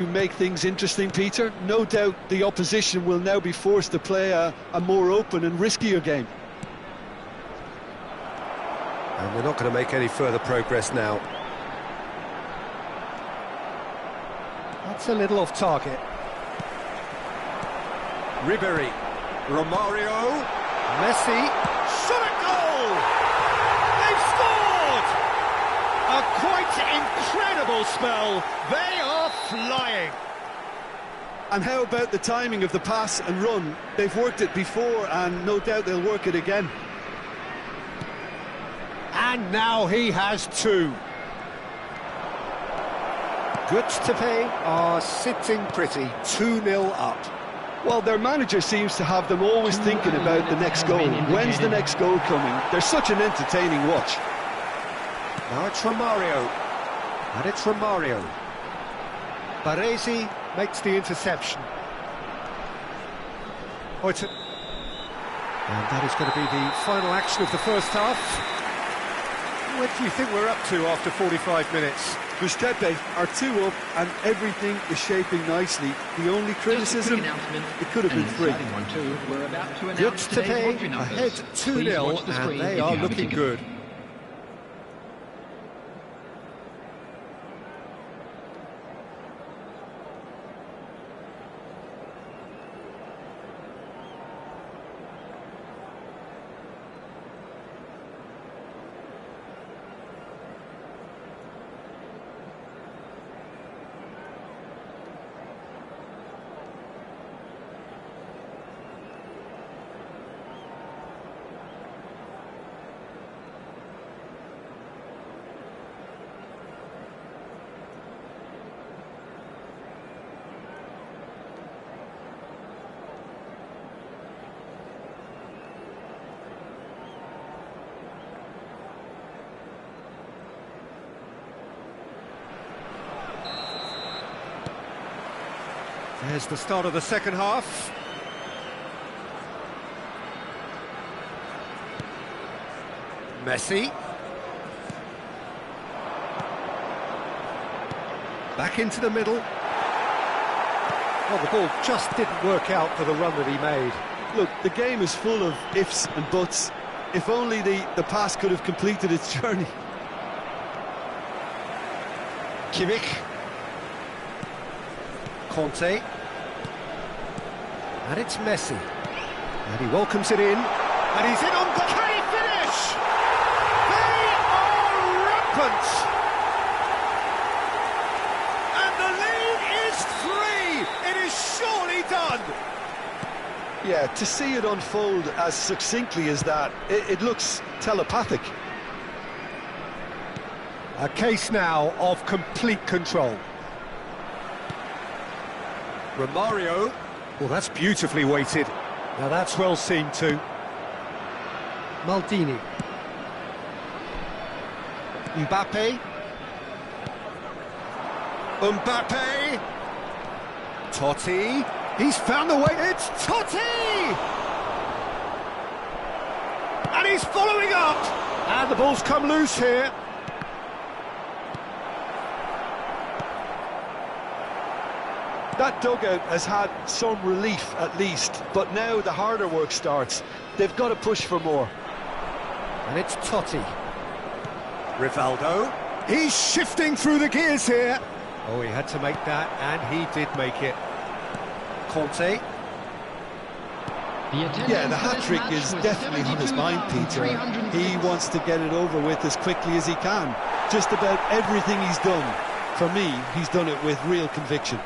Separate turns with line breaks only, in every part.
To make things interesting, Peter, no doubt the opposition will now be forced to play a more open and riskier game.
And they're not going to make any further progress now.
That's a little off target.
Ribery, Romario,
Messi.
shot at goal!
They've scored! A quite incredible spell. They are flying.
And how about the timing of the pass and run? They've worked it before and no doubt they'll work it again.
And now he has two. Pubg are sitting pretty, 2-0 up.
Well, their manager seems to have them always thinking about the next goal. When's the next goal coming? They're such an entertaining watch.
Now it's Romario. And it's Romario. Baresi makes the interception. And that is going to be the final action of the first half. What do you think we're up to after 45 minutes?
Gustepe are 2 up and everything is shaping nicely. The only criticism, it could have been 3.
Gustepe ahead 2-0 and they are looking good. There's the start of the second half. Messi. Back into the middle. Well, the ball just didn't work out for the run that he made.
Look, the game is full of ifs and buts. If only the pass could have completed its journey.
Kimmich. Conte. And it's Messi. And he welcomes it in. And he's in on goal. Can he finish? They are rampant. And the lead is 3. It is surely done.
Yeah, to see it unfold as succinctly as that, it looks telepathic.
A case now of complete control. Romario. Well, that's beautifully weighted. Now that's well seen too. Maldini. Mbappe. Mbappe. Totti. He's found the way. It's Totti! And he's following up. And the ball's come loose here.
That dugout has had some relief at least, but now the harder work starts. They've got to push for more.
And it's Totti. Rivaldo. He's shifting through the gears here. Oh, he had to make that, and he did make it. Conte.
Yeah, the hat-trick is definitely on his mind, Peter. He wants to get it over with as quickly as he can. Just about everything he's done, for me, he's done it with real conviction.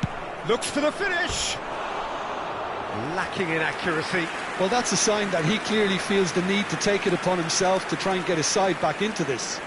Looks for the finish. Lacking in accuracy.
Well, that's a sign that he clearly feels the need to take it upon himself to try and get his side back into this.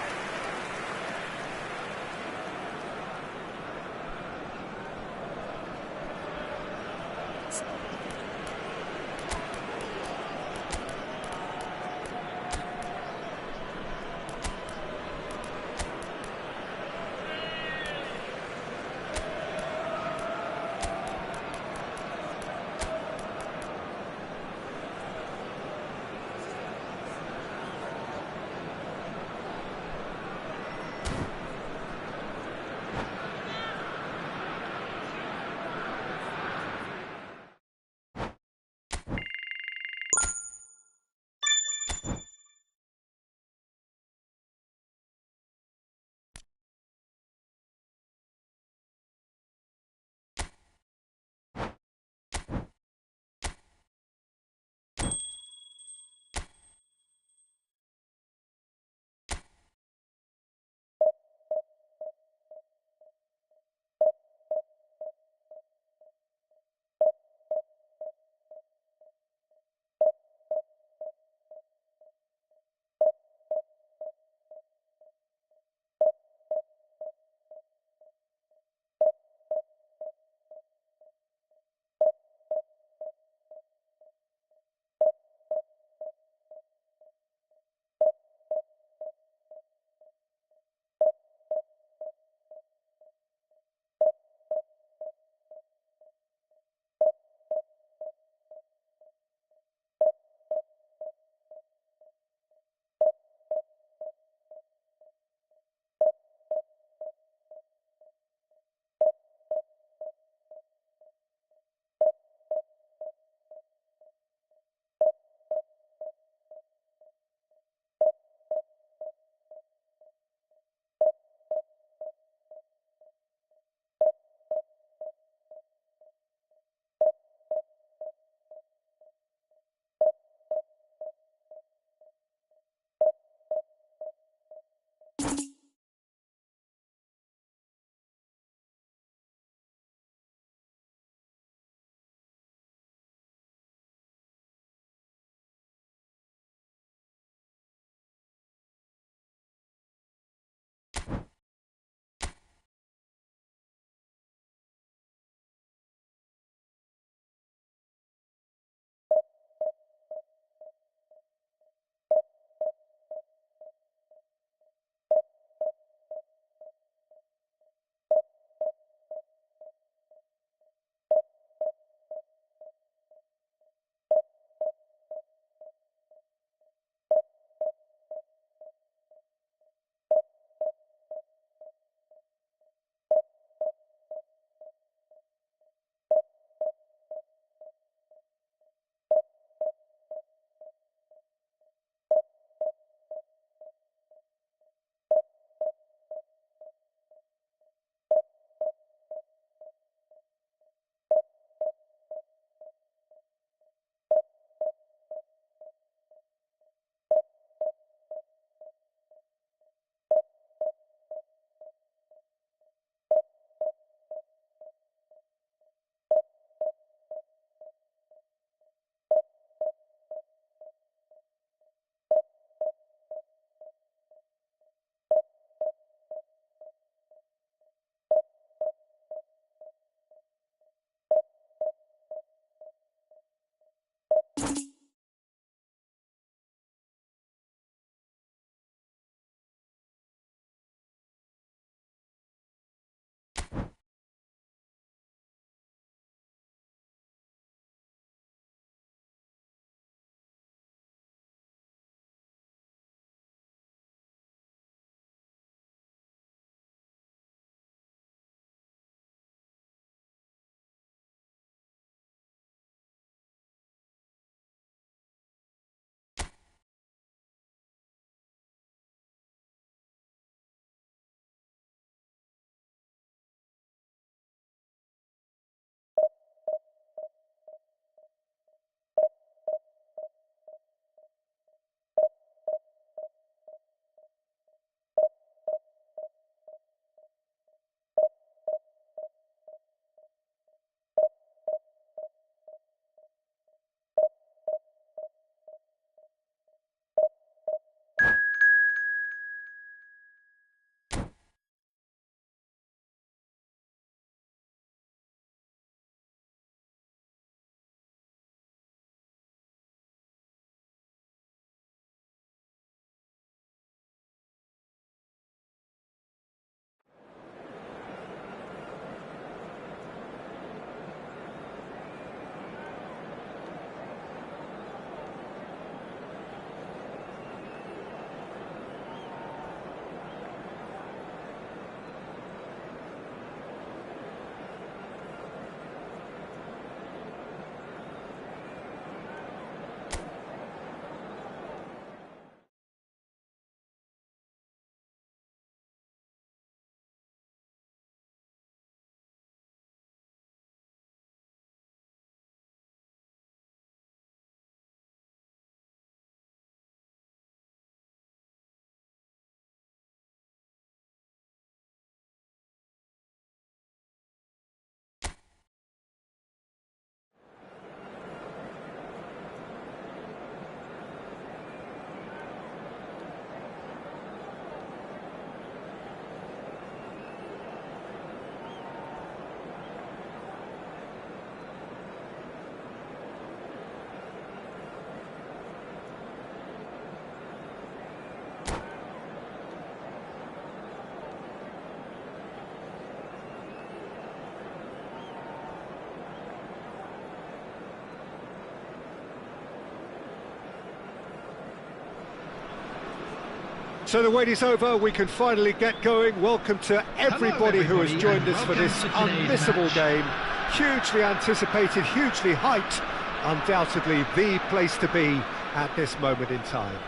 So the wait is over, we can finally get going. Welcome to everybody who has joined us for this unmissable game. Hugely anticipated, hugely hyped, undoubtedly the place to be at this moment in time.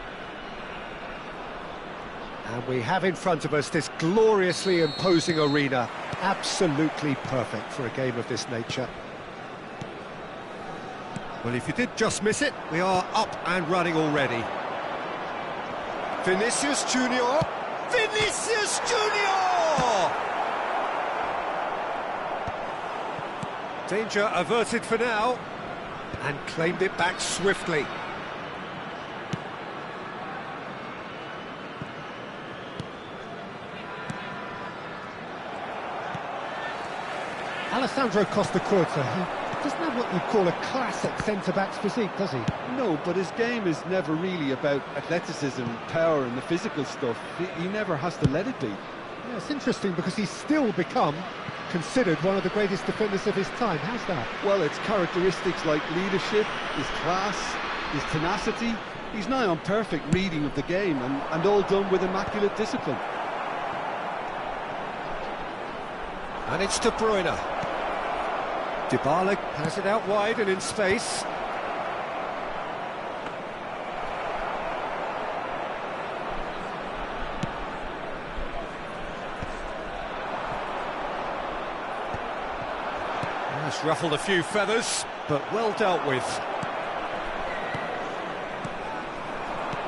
And we have in front of us this gloriously imposing arena, absolutely perfect for a game of this nature.
Well, if you did just miss it, we are up and running already. Vinicius Junior! Vinicius Junior!
Danger averted for now, and claimed it back swiftly. Alessandro Costa-Curta, he doesn't have what you'd call a classic centre-back's physique, does he?
No, but his game is never really about athleticism, power and the physical stuff. He never has to let it be.
Yeah, it's interesting because he's still become considered one of the greatest defenders of his time. How's that?
Well, it's characteristics like leadership, his class, his tenacity. He's nigh on perfect reading of the game and all done with immaculate discipline.
And it's De Bruyne.
Dybala has it out wide and in space. That's ruffled a few feathers, but well dealt with.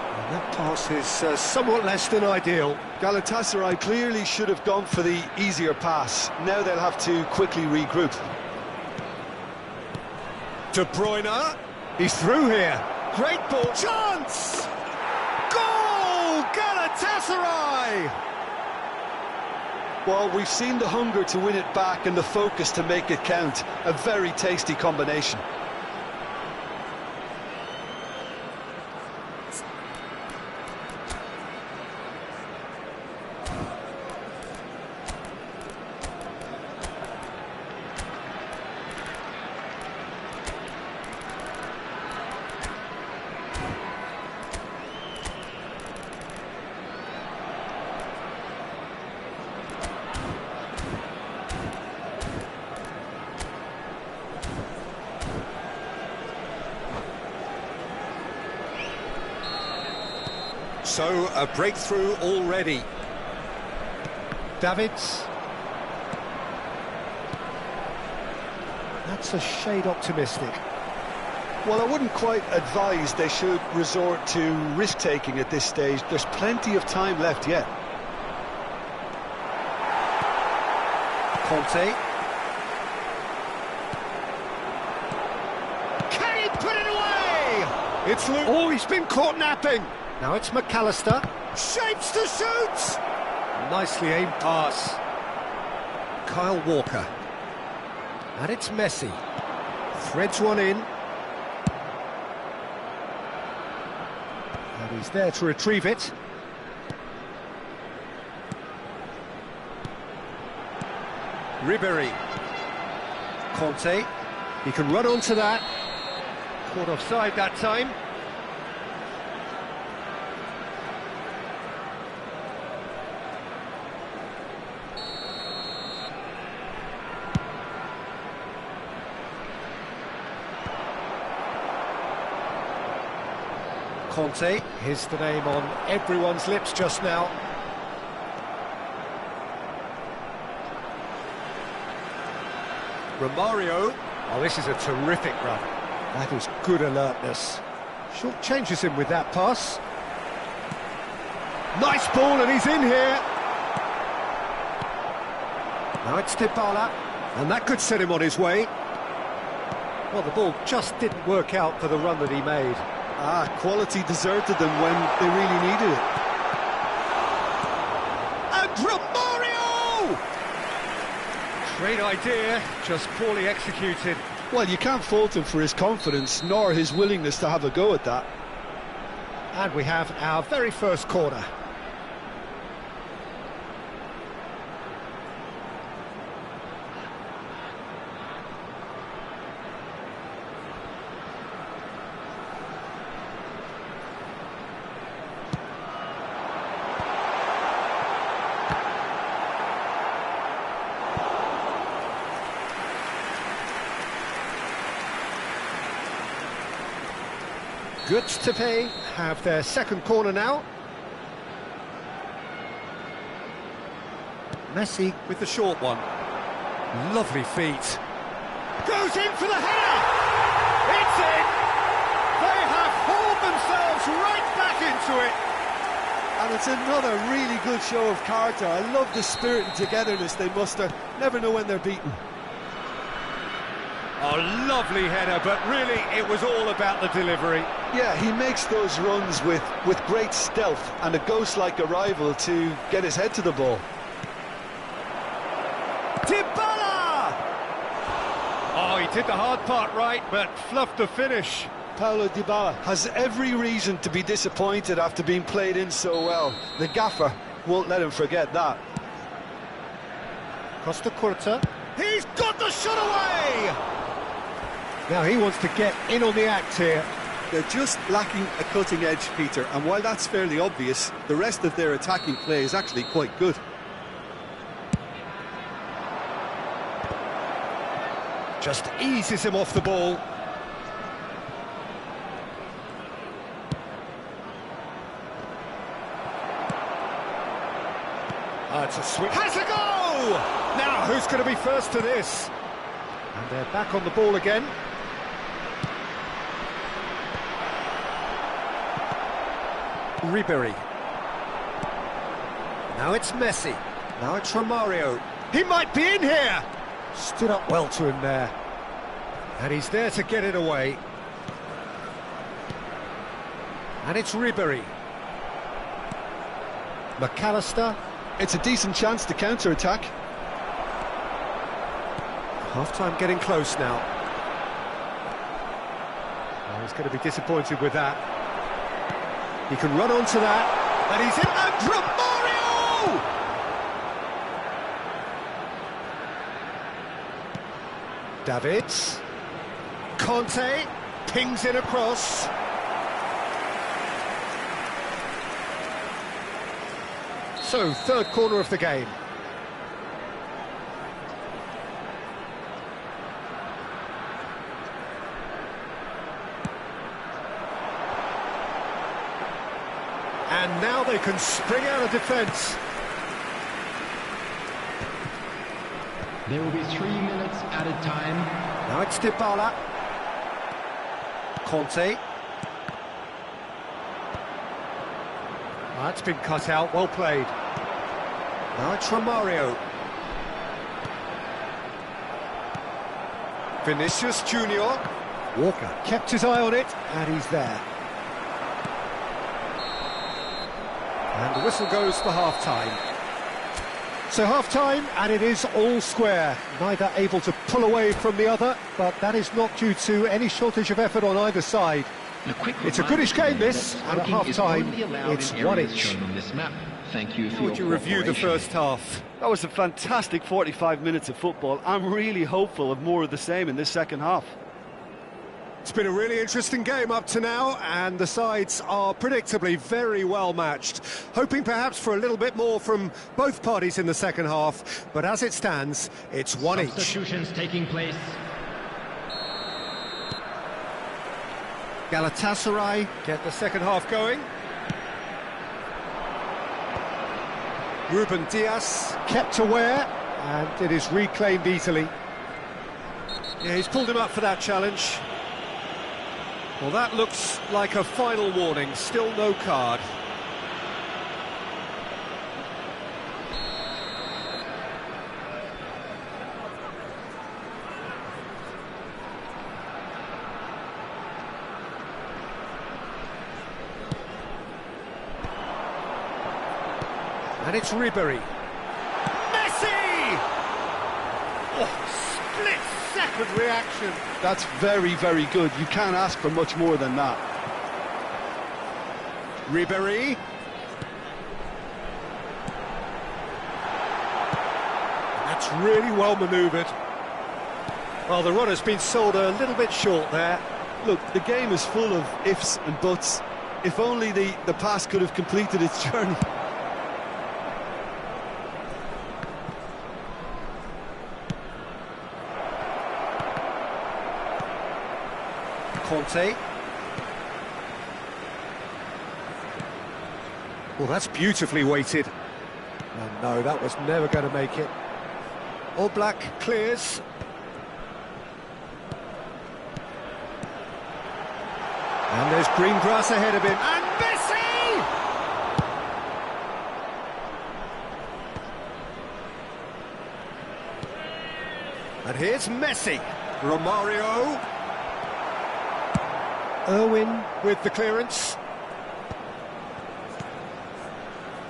And that pass is somewhat less than ideal.
Galatasaray clearly should have gone for the easier pass. Now they'll have to quickly regroup.
De Bruyne, he's through here. Great ball, chance! Goal! Galatasaray!
Well, we've seen the hunger to win it back and the focus to make it count. A very tasty combination.
So, a breakthrough already.
Davids. That's a shade optimistic.
Well, I wouldn't quite advise they should resort to risk-taking at this stage. There's plenty of time left yet.
Conte. Can he put it away? It's Luke. Oh, he's been caught napping. Now it's McAllister. Shapes to shoot! Nicely aimed pass.
Kyle Walker.
And it's Messi. Threads one in. And he's there to retrieve it.
Ribery.
Conte. He can run onto that. Caught offside that time. Conte, here's the name on everyone's lips just now. Romario. Oh, this is a terrific run. That is good alertness. Short changes him with that pass. Nice ball, and he's in here. Now it's Dybala, and that could set him on his way. Well, the ball just didn't work out for the run that he made.
Quality deserted them when they really needed it.
And Romario! Great idea, just poorly executed.
Well, you can't fault him for his confidence, nor his willingness to have a go at that.
And we have our very first corner. Good to pay have their second corner now. Messi with the short one. Lovely feet. Goes in for the header! It's in! They have hauled themselves right back into it!
And it's another really good show of character. I love the spirit and togetherness they muster. Never know when they're beaten.
A lovely header, but really it was all about the delivery.
Yeah, he makes those runs with great stealth and a ghost-like arrival to get his head to the ball.
Dybala! Oh, he did the hard part right, but fluffed the finish.
Paulo Dybala has every reason to be disappointed after being played in so well. The gaffer won't let him forget that.
Costa Curta. He's got the shot away! Now he wants to get in on the act here.
They're just lacking a cutting edge, Peter, and while that's fairly obvious, the rest of their attacking play is actually quite good.
Just eases him off the ball. It's a switch. Has a go! Now, who's going to be first to this? And they're back on the ball again. Ribery. Now it's Messi. Now it's Romario. He might be in here! Stood up well to him there. And he's there to get it away. And it's Ribery. McAllister.
It's a decent chance to counter-attack.
Half-time getting close now. Oh, he's going to be disappointed with that. He can run onto that. And he's in. And Romario! Davids. Conte pings in across. So, third corner of the game. And now they can spring out of defence.
There will be 3 minutes added time.
Now it's Dybala. Conte. That's been cut out, well played. Now it's Romario. Vinicius Junior. Walker kept his eye on it, and he's there. And the whistle goes for half-time. So half-time, and it is all square. Neither able to pull away from the other, but that is not due to any shortage of effort on either side. It's a goodish game, this, and at half-time, it's 1-1.
Thank you for
How would you review the first half?
That was a fantastic 45 minutes of football. I'm really hopeful of more of the same in this second half.
It's been a really interesting game up to now, and the sides are predictably very well matched. Hoping perhaps for a little bit more from both parties in the second half, but as it stands, it's 1 each.
Substitutions taking place.
Galatasaray get the second half going. Ruben Dias kept aware, and it is reclaimed easily. Yeah, he's pulled him up for that challenge. Well, that looks like a final warning, still no card. And it's Ribery. Messi! Oh, split-second reaction.
That's very, very good. You can't ask for much more than that.
Ribery. That's really well manoeuvred. Well, the runner's been sold a little bit short there.
Look, the game is full of ifs and buts. If only the pass could have completed its journey.
Conte. Well, that's beautifully weighted. And no, that was never going to make it. All Black clears. And there's green grass ahead of him. And Messi! And here's Messi. Romario. Irwin with the clearance.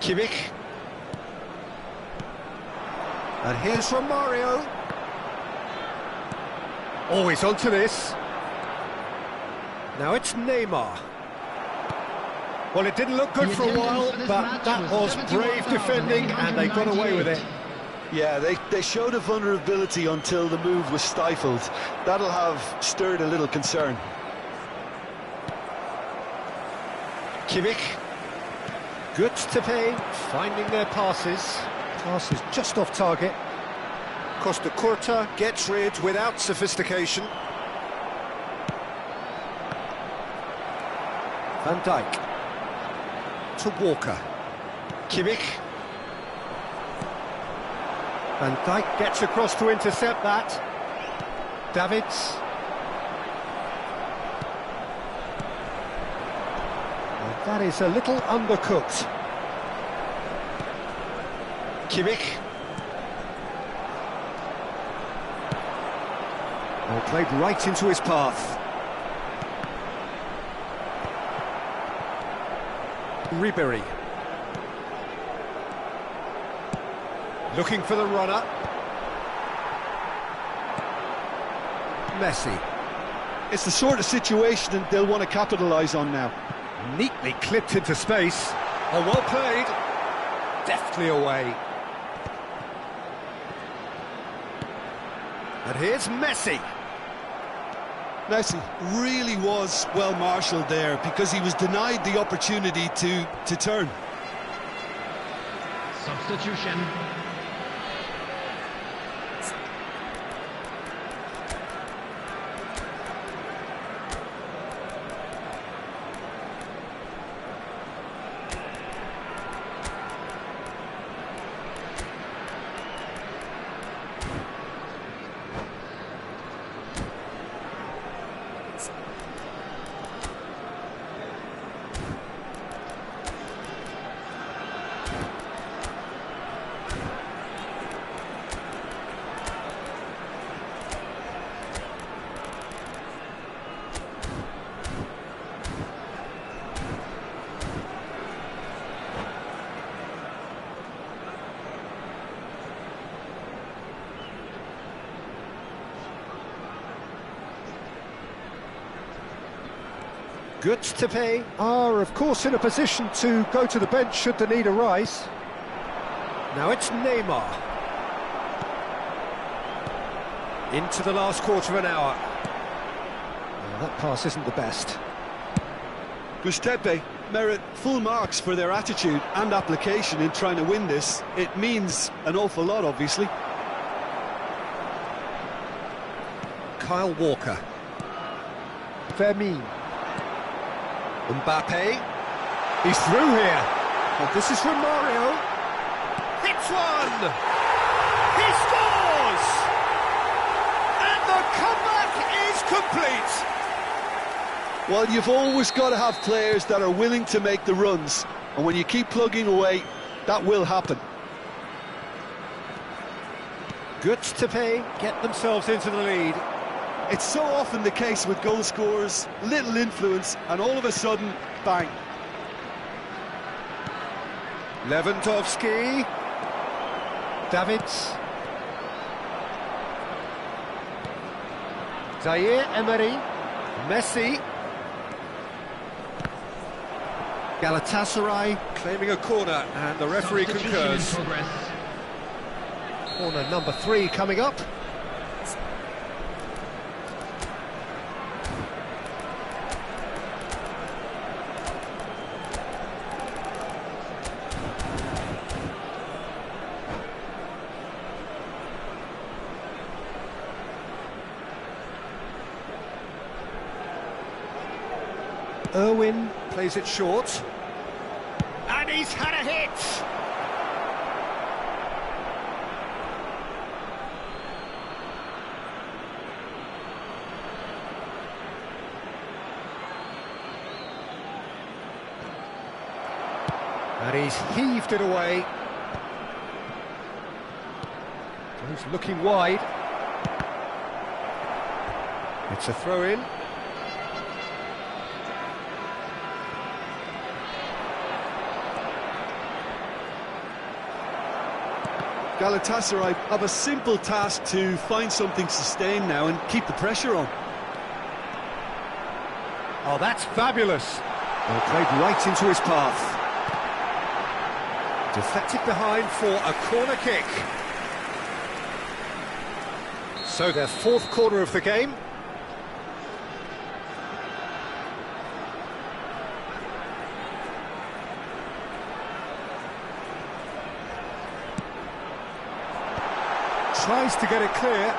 Kimmich. And here's Romario. Always onto this. Now it's Neymar. Well, it didn't look good for a while, but that was brave defending, and they got away with it.
Yeah, they showed a vulnerability until the move was stifled. That'll have stirred a little concern.
Kimmich. Good to pay, finding their passes. Passes just off target. Costa Curta gets rid without sophistication. Van Dijk. To Walker. Kimmich. Van Dijk gets across to intercept that. Davids. Well, that is a little undercooked. Kimmich. Well, played right into his path. Ribery. Looking for the runner. Messi.
It's the sort of situation that they'll want to capitalise on now.
Neatly clipped into space. Oh, well played. Deftly away. And here's Messi.
Messi really was well marshalled there because he was denied the opportunity to turn.
Substitution.
Good to pay are, of course, in a position to go to the bench should the need arise. Now it's Neymar. Into the last quarter of an hour. Well, that pass isn't the best.
Gustepe merit full marks for their attitude and application in trying to win this. It means an awful lot, obviously.
Kyle Walker. Vermeer. Mbappe. He's through here. And this is Romario. Hits one! He scores! And the comeback is complete!
Well, you've always got to have players that are willing to make the runs. And when you keep plugging away, that will happen.
Good to pay, get themselves into the lead.
It's so often the case with goal scorers, little influence, and all of a sudden, bang.
Lewandowski. Davids. Zaire Emery. Messi. Galatasaray claiming a corner, and the referee concurs. Corner number 3 coming up. Irwin plays it short. And he's had a hit! And he's heaved it away. He's looking wide. It's a throw-in.
Galatasaray have a simple task to find something sustained now and keep the pressure on.
Oh, that's fabulous. Well, played right into his path. Deflected behind for a corner kick. So their fourth corner of the game. Tries to get it clear.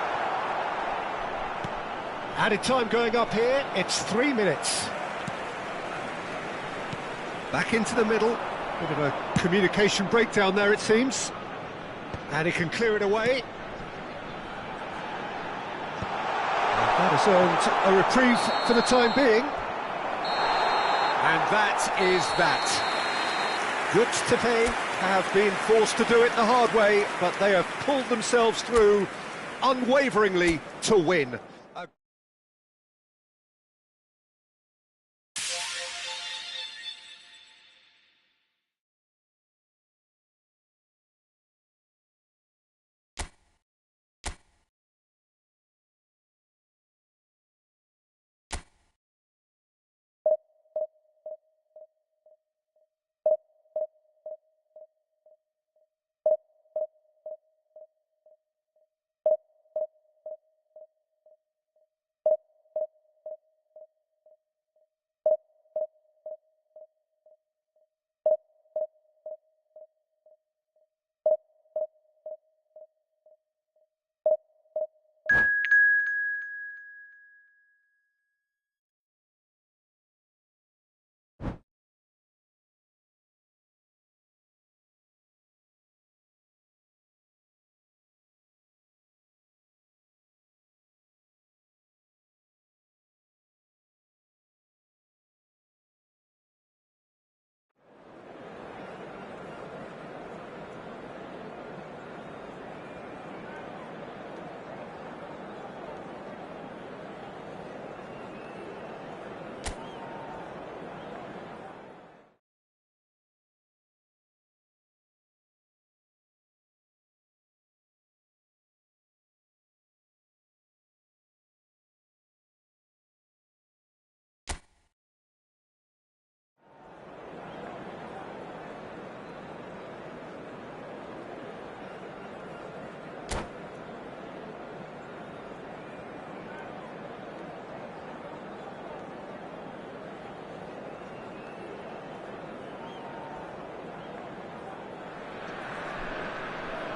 Added time going up here, it's 3 minutes. Back into the middle. Bit of a communication breakdown there, it seems. And he can clear it away. And that has earned a reprieve for the time being. And that is that. Getafe have been forced to do it the hard way, but they have pulled themselves through unwaveringly to win.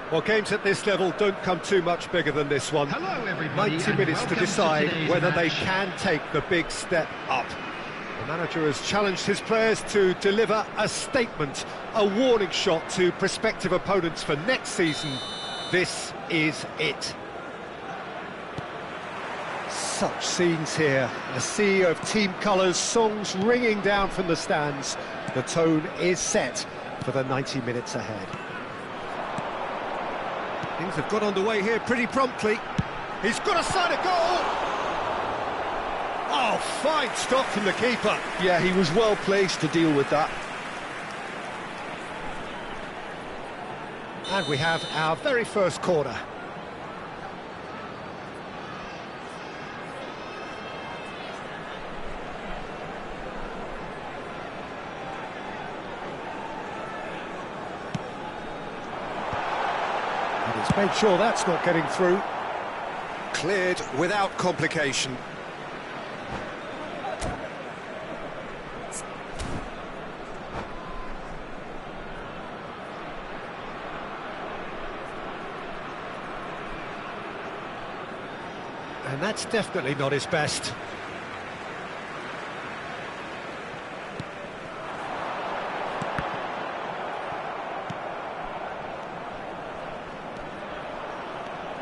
Well, games at this level don't come too much bigger than this one.
Hello, everybody,
90 minutes to decide whether they
match.
can take the big step up. The manager has challenged his players to deliver a statement, a warning shot to prospective opponents for next season. This is it. Such scenes here, a sea of team colours, songs ringing down from the stands. The tone is set for the 90 minutes ahead. Things have got underway here pretty promptly. He's got a side of goal! Oh, fine stop from the keeper.
Yeah, he was well placed to deal with that.
And we have our very first corner. And he's made sure that's not getting through.
Cleared without complication.
And that's definitely not his best.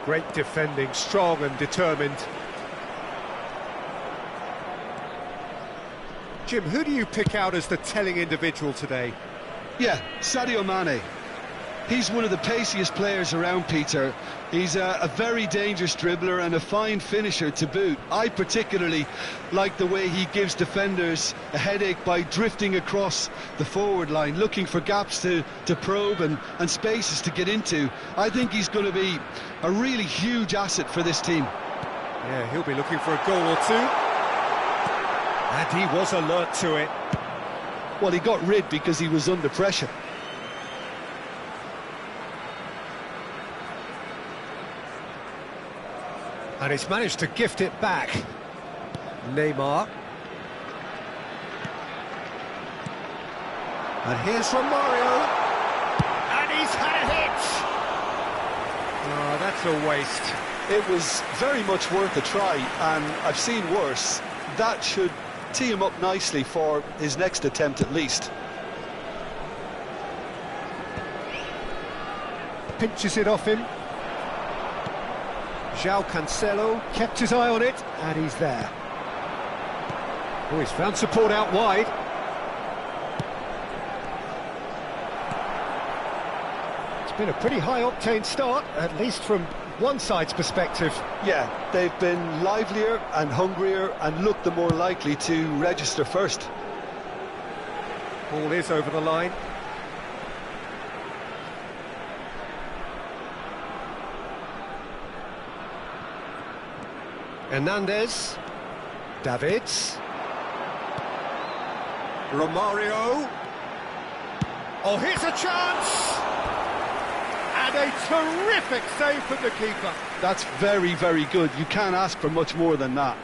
Great defending, strong and determined. Jim, who do you pick out as the telling individual today?
Yeah, Sadio Mane. He's one of the paciest players around, Peter. He's a very dangerous dribbler and a fine finisher to boot. I particularly like the way he gives defenders a headache by drifting across the forward line, looking for gaps to probe and spaces to get into. I think he's going to be a really huge asset for this team.
Yeah, he'll be looking for a goal or two. And he was alert to it.
Well, he got rid because he was under pressure.
And he's managed to gift it back. Neymar. And here's Romario. And he's had a hit! Oh, that's a waste.
It was very much worth a try, and I've seen worse. That should tee him up nicely for his next attempt at least.
Pinches it off him. João Cancelo kept his eye on it, and he's there. Oh, he's found support out wide. It's been a pretty high-octane start, at least from one side's perspective.
Yeah, they've been livelier and hungrier and looked the more likely to register first.
Ball is over the line. Hernandez, Davids, Romario. Oh, here's a chance! And a terrific save from the keeper.
That's very, very good. You can't ask for much more than that.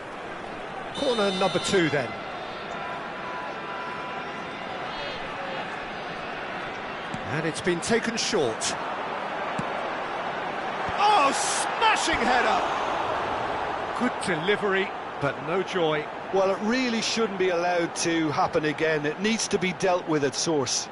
Corner number 2 then. And it's been taken short. Oh, smashing header! Good delivery, but no joy.
Well, it really shouldn't be allowed to happen again. It needs to be dealt with at source.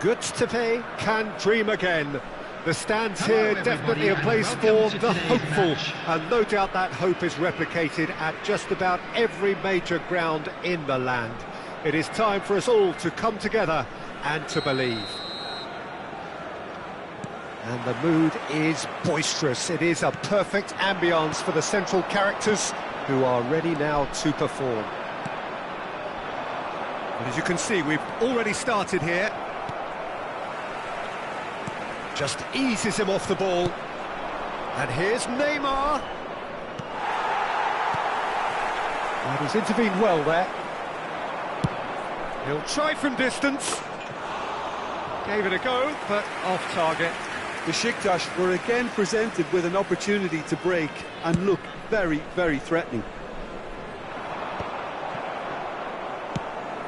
Göztepe can dream again. The stands here definitely a place for the hopeful, and no doubt that hope is replicated at just about every major ground in the land. It is time for us all to come together and to believe. And the mood is boisterous. It is a perfect ambience for the central characters who are ready now to perform. And as you can see, we've already started here. Just eases him off the ball. And here's Neymar. And he's intervened well there. He'll try from distance. Gave it a go, but off target.
Besiktas were again presented with an opportunity to break and look very, very threatening.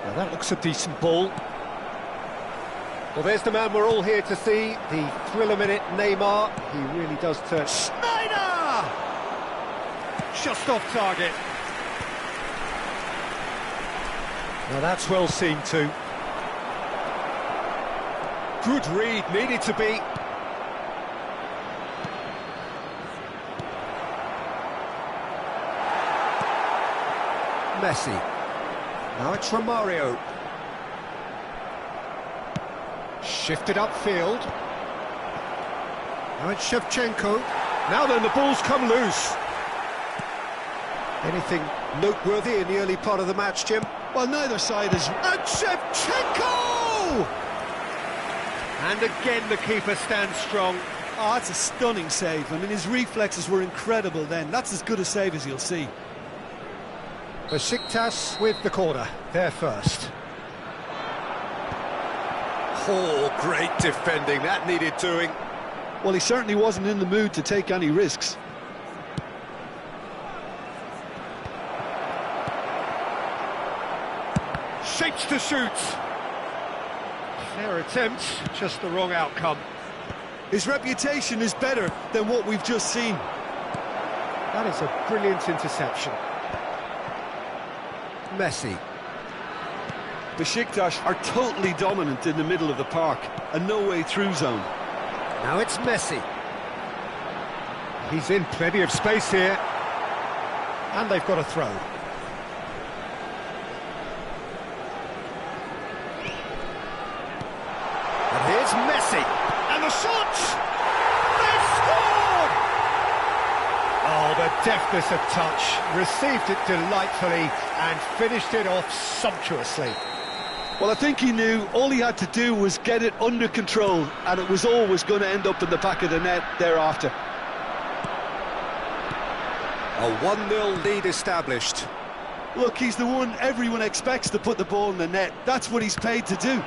Now that looks a decent ball. Well, there's the man we're all here to see, the thriller-minute Neymar. He really does turn... Snyder! Just off target. Now that's well seen too. Good read, needed to be. Messi. Now it's Romario. Shifted upfield. Now it's Shevchenko. Now then, the ball's come loose. Anything noteworthy in the early part of the match, Jim?
Well, neither side is...
And Shevchenko! And again the keeper stands strong.
Oh, that's a stunning save. I mean, his reflexes were incredible then. That's as good a save as you'll see.
Besiktas with the corner, there first. Oh, great defending, that needed doing.
Well, he certainly wasn't in the mood to take any risks.
Shapes to shoot. Fair attempt, just the wrong outcome.
His reputation is better than what we've just seen.
That is a brilliant interception. Messi.
Besiktas are totally dominant in the middle of the park, a no-way through zone.
Now it's Messi. He's in plenty of space here. And they've got a throw. And here's Messi. And the shot! They've scored! Oh, the deftness of touch. Received it delightfully and finished it off sumptuously.
Well, I think he knew all he had to do was get it under control, and it was always going to end up in the back of the net thereafter.
A 1-0 lead established.
Look, he's the one everyone expects to put the ball in the net. That's what he's paid to do.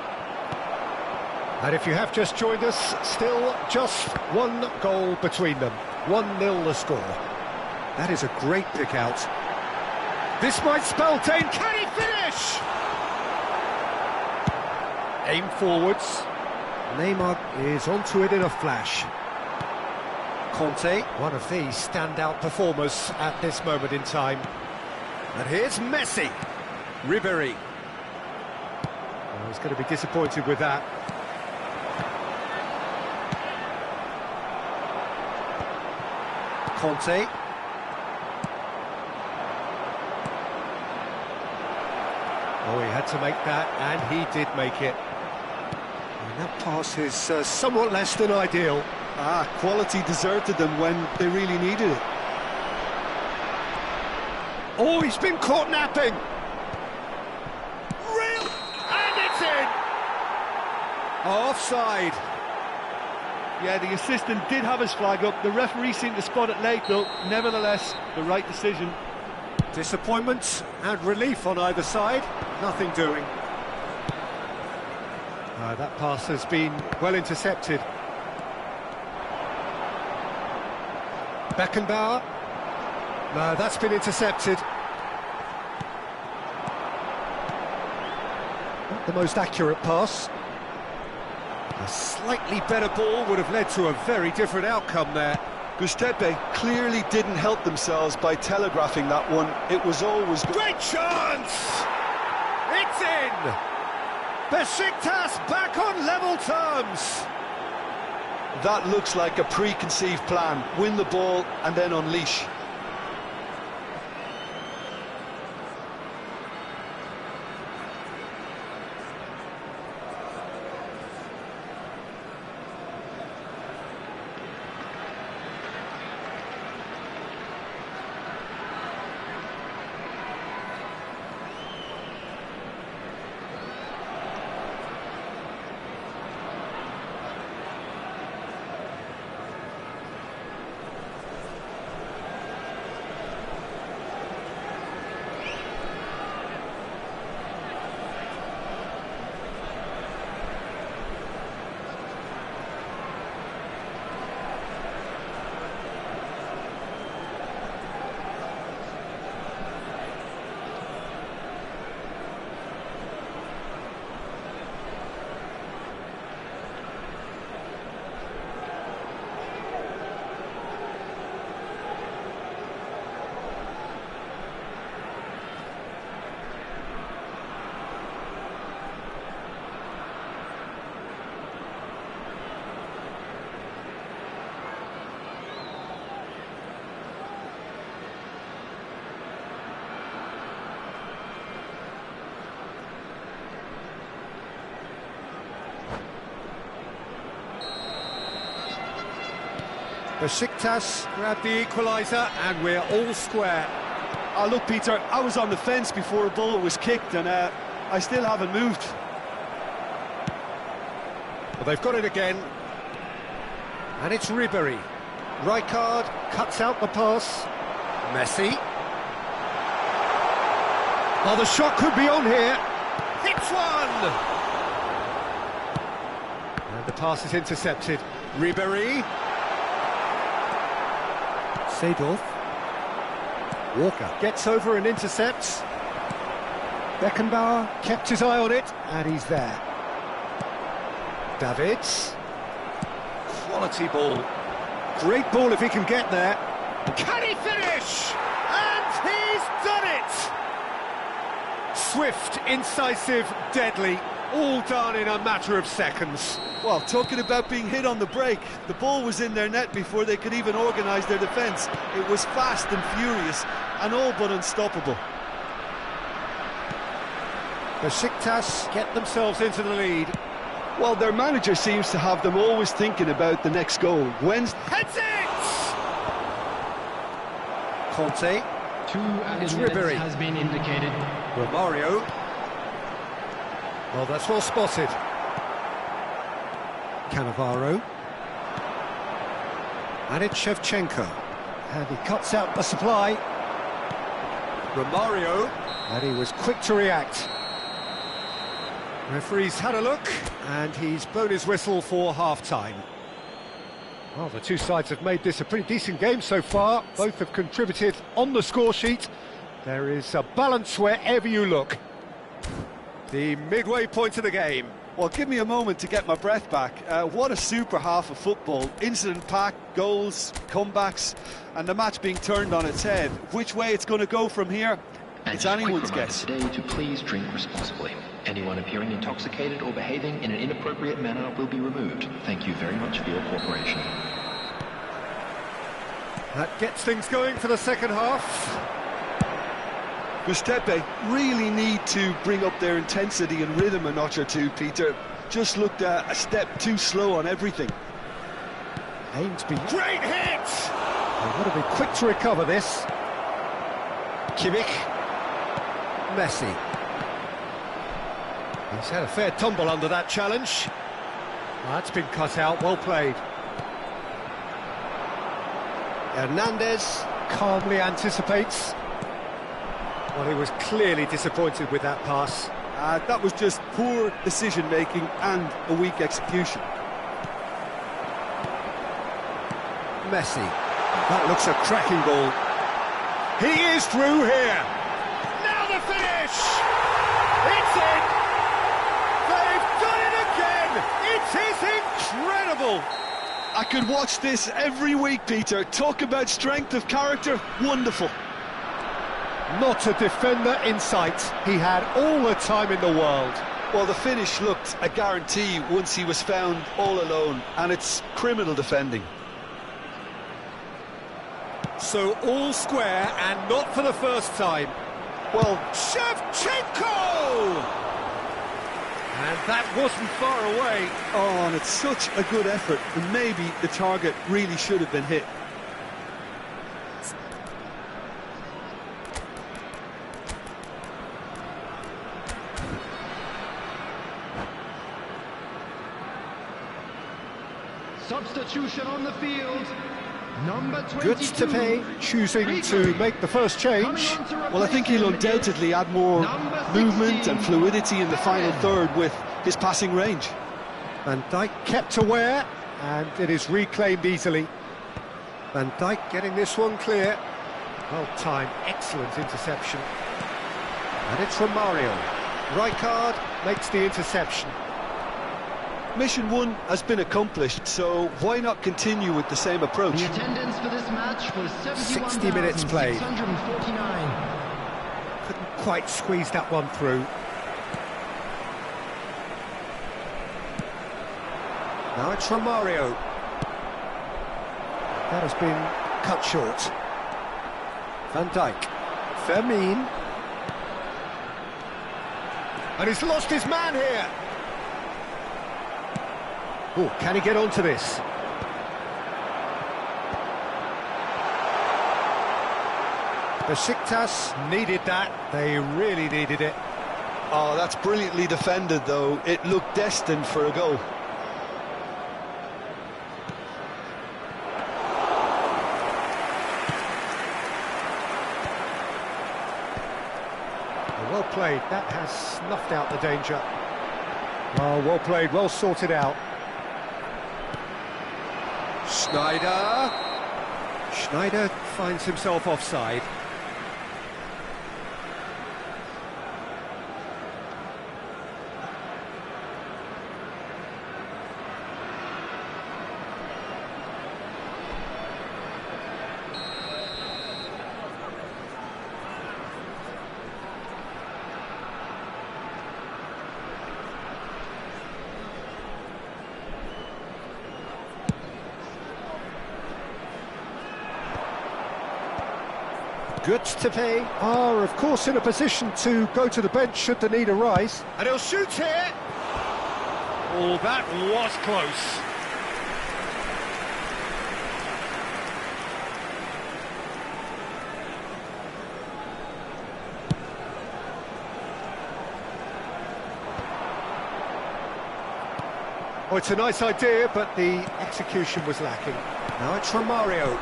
And if you have just joined us, still just one goal between them. 1-0 the score. That is a great pick out. This might spell Dane. Can he finish? Aim forwards. Neymar is onto it in a flash. Conte, one of the standout performers at this moment in time. And here's Messi. Ribéry. Oh, he's going to be disappointed with that. Conte. Oh, he had to make that, and he did make it. And that pass is somewhat less than ideal.
Quality deserted them when they really needed it.
Oh, he's been caught napping. Real, and it's in. Offside.
Yeah, the assistant did have his flag up. The referee seemed to spot it late, though. Nevertheless, the right decision.
Disappointment and relief on either side. Nothing doing. That pass has been well intercepted. Beckenbauer. No, that's been intercepted. Not the most accurate pass. A slightly better ball would have led to a very different outcome there.
Göztepe clearly didn't help themselves by telegraphing that one. It was always...
Great chance! It's in! Besiktas back on level terms.
That looks like a preconceived plan. Win the ball and then unleash.
Besiktas grab the equaliser and we're all square.
Oh, look, Peter, I was on the fence before a ball was kicked and I still haven't moved.
Well, they've got it again. And it's Ribery. Rijkaard cuts out the pass. Messi. Oh, the shot could be on here. Hits one! And the pass is intercepted. Ribery. Seedorf. Walker gets over and intercepts. Beckenbauer kept his eye on it, and he's there. Davids. Quality ball. Great ball if he can get there. Can he finish? And he's done it! Swift, incisive, deadly, all done in a matter of seconds.
Well, talking about being hit on the break, the ball was in their net before they could even organise their defence. It was fast and furious, and all but unstoppable.
Besiktas get themselves into the lead.
Well, their manager seems to have them always thinking about the next goal. When's...
Heads it! Conte.
Two added
Ribery.
minutes has been indicated.
Romario. Well, that's well spotted. Cannavaro. And it's Shevchenko. And he cuts out the supply. Romario. And he was quick to react. Referee's had a look, and he's blown his whistle for half-time. Well, the two sides have made this a pretty decent game so far. Both have contributed on the score sheet. There is a balance wherever you look. The midway point of the game.
Well, give me a moment to get my breath back. What a super half of football. Incident-packed, goals, comebacks, and the match being turned on its head. Which way it's going to go from here, it's anyone's guess.
Today to please drink responsibly. Anyone appearing intoxicated or behaving in an inappropriate manner will be removed. Thank you very much for your cooperation.
That gets things going for the second half.
Gustepe really need to bring up their intensity and rhythm a notch or two, Peter. Just looked a step too slow on everything.
Ainsby. Great hit! They've got to be quick to recover this. Kimmich. Messi. He's had a fair tumble under that challenge. That's been cut out, well played. Hernandez calmly anticipates. Well, he was clearly disappointed with that pass.
That was just poor decision-making and a weak execution.
Messi. That looks a cracking ball. He is through here. Now the finish! It's in! They've done it again! It is incredible!
I could watch this every week, Peter. Talk about strength of character, wonderful.
Not a defender in sight. He had all the time in the world.
Well, the finish looked a guarantee once he was found all alone, and it's criminal defending.
So all square, and not for the first time.
Well,
Shevchenko! And that wasn't far away.
oh, and it's such a good effort, and maybe the target really should have been hit.
Substitution on the field. Number 22.
Good to pay, choosing to make the first change.
Well, I think he'll undoubtedly add more movement and fluidity in the final third with his passing range.
Van Dijk kept aware, and it is reclaimed easily. Van Dijk getting this one clear. Well timed, excellent interception. And it's from Mario. Rijkaard makes the interception.
Mission 1 has been accomplished, so why not continue with the same approach?
The attendance for this match was
60 minutes played.
71,649.
Couldn't quite squeeze that one through. Now it's from Mario. That has been cut short. Van Dijk. Vermeer. And he's lost his man here. Oh, can he get onto this? Besiktas needed that. They really needed it.
Oh, that's brilliantly defended, though. It looked destined for a goal.
Well played. That has snuffed out the danger. Oh, well played, well sorted out. Schneider. Schneider finds himself offside. Good to pay are, of course, in a position to go to the bench should the need arise. And he'll shoot here. Oh, that was close. Oh, it's a nice idea, but the execution was lacking. Now it's from Mario.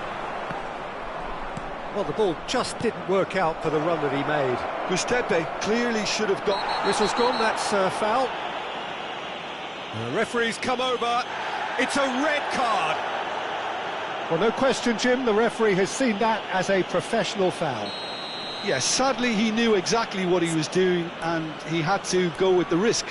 Well, the ball just didn't work out for the run that he made.
Gustepe clearly should have got...
Whistle's gone, that's foul. The referee's come over. It's a red card. Well, no question, Jim, the referee has seen that as a professional foul.
Yes, sadly he knew exactly what he was doing and he had to go with the risk.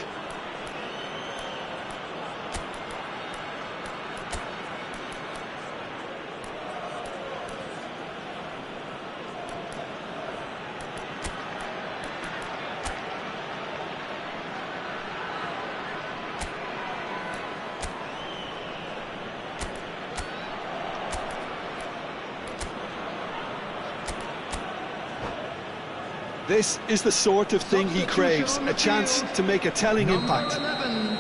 This is the sort of thing he craves, a chance to make a telling impact.
11,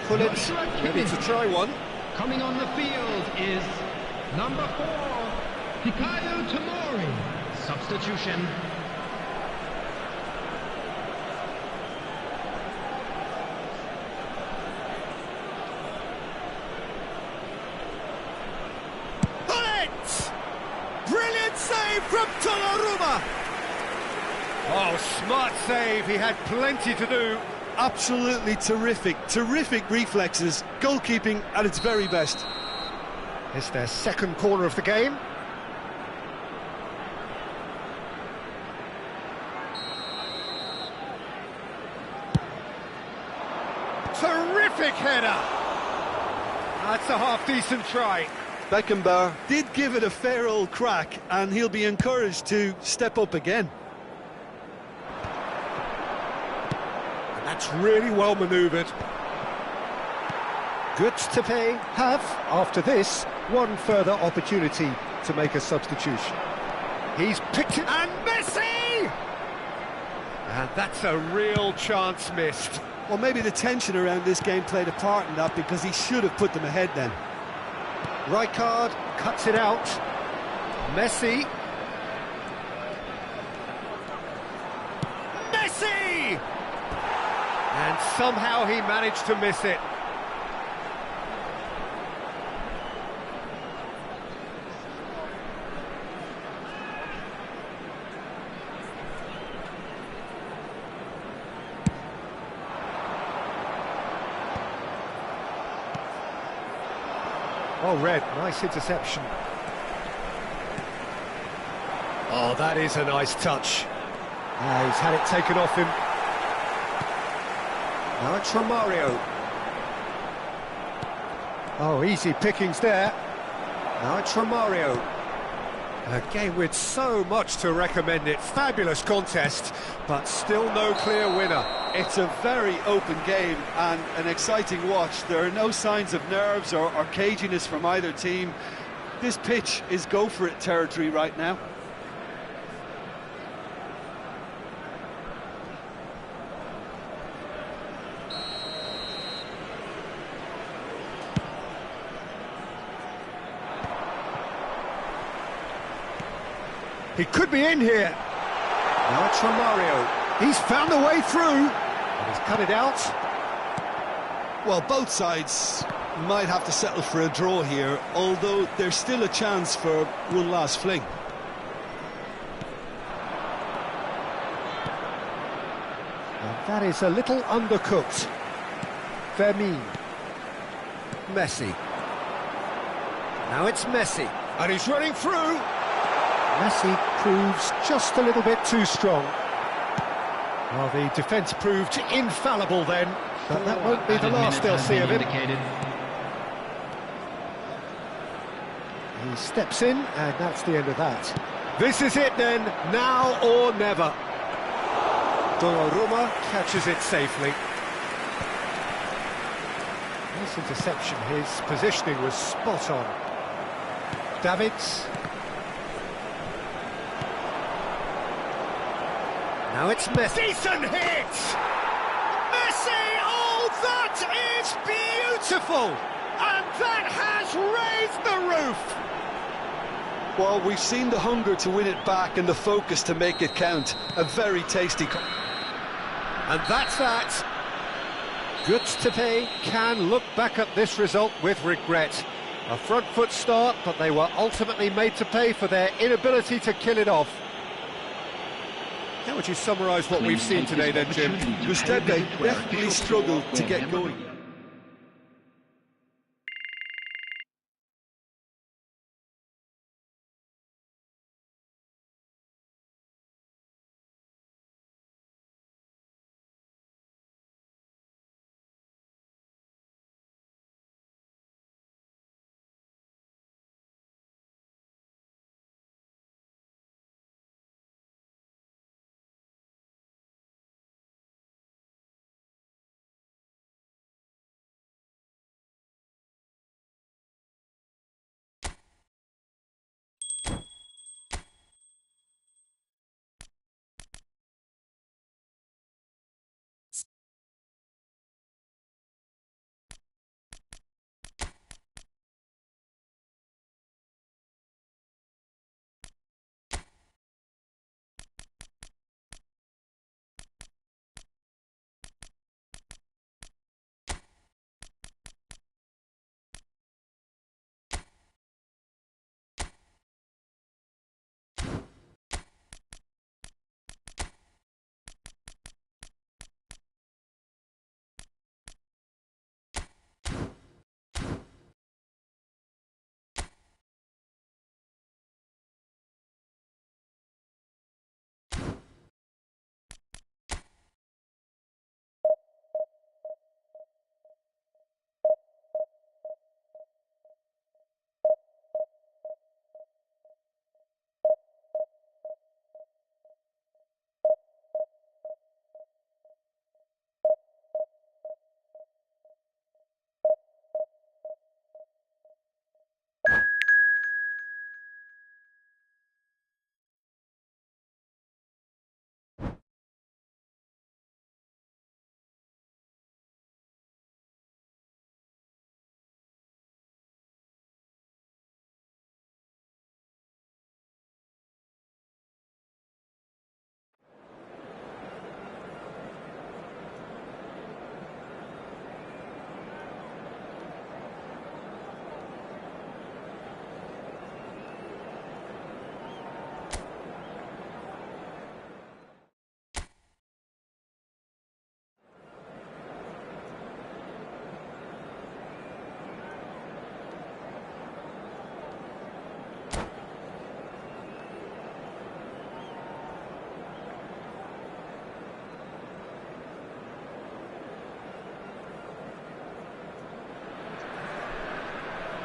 Pullet, ready to try one.
coming on the field is number 4, Fikayo Tomori. Substitution.
Pullet! Brilliant save from Donnarumma. Oh, smart save. He had plenty to do.
Absolutely terrific reflexes, goalkeeping at its very best.
It's their second corner of the game. Terrific header. That's a half-decent try.
Beckenbauer did give it a fair old crack, and he'll be encouraged to step up again.
That's really well manoeuvred. Good to pay have, after this, one further opportunity to make a substitution. He's picked it, and Messi! And that's a real chance missed.
Well, maybe the tension around this game played a part in that, because he should have put them ahead then.
Rijkaard cuts it out. Messi. Messi! And somehow he managed to miss it. Oh, Red, nice interception. Oh, that is a nice touch. He's had it taken off him.
Now it's Romario.
Oh, easy pickings there.
Now it's Romario.
A game with so much to recommend it. Fabulous contest, but still no clear winner.
It's a very open game and an exciting watch. There are no signs of nerves or caginess from either team. This pitch is go-for-it territory right now.
He could be in here.
Now it's Romario.
He's found a way through. And he's cut it out.
Well, both sides might have to settle for a draw here, although there's still a chance for one last fling.
And that is a little undercooked. Vermin.
Messi. Now it's Messi.
And he's running through. Messi proves just a little bit too strong. Well, the defence proved infallible then, but that won't be the last they'll see of him. He steps in, and that's the end of that. This is it then, now or never. Donnarumma catches it safely. Nice interception, his positioning was spot on. Davids.
Now it's Messi.
Decent hit! Messi! Oh, that is beautiful! And that has raised the roof!
Well, we've seen the hunger to win it back and the focus to make it count. A very tasty...
And that's that. Goods to pay can look back at this result with regret. A front foot start, but they were ultimately made to pay for their inability to kill it off. How would you summarise what we've seen today then, Jim?
Gustave definitely struggled to get going.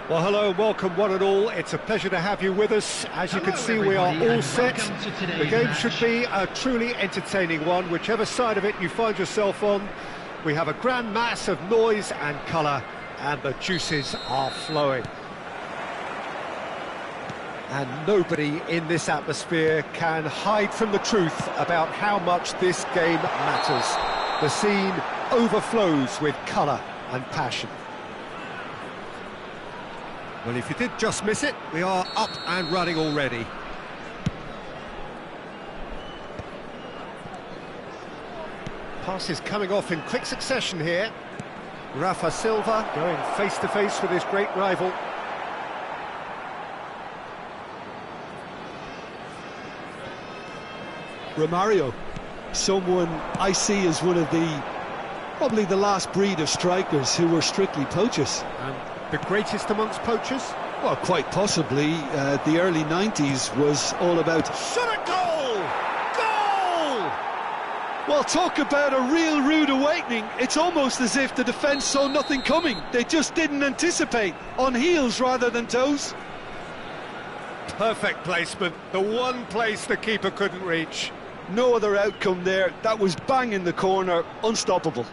Well, hello, welcome one and all. It's a pleasure to have you with us. As you can see, we are all set. The game should be a truly entertaining one, whichever side of it you find yourself on. We have a grand mass of noise and colour, and the juices are flowing. And nobody in this atmosphere can hide from the truth about how much this game matters. The scene overflows with colour and passion.
Well, if you did just miss it, we are up and running already.
Passes coming off in quick succession here. Rafa Silva going face-to-face with his great rival.
Romario, someone I see as one of probably the last breed of strikers who were strictly poachers.
And the greatest amongst poachers?
Well, quite possibly. The early 90s was all about...
Shot a goal! Goal!
Well, talk about a real rude awakening. It's almost as if the defence saw nothing coming. They just didn't anticipate, on heels rather than toes.
Perfect placement, the one place the keeper couldn't reach.
No other outcome there. That was bang in the corner, unstoppable.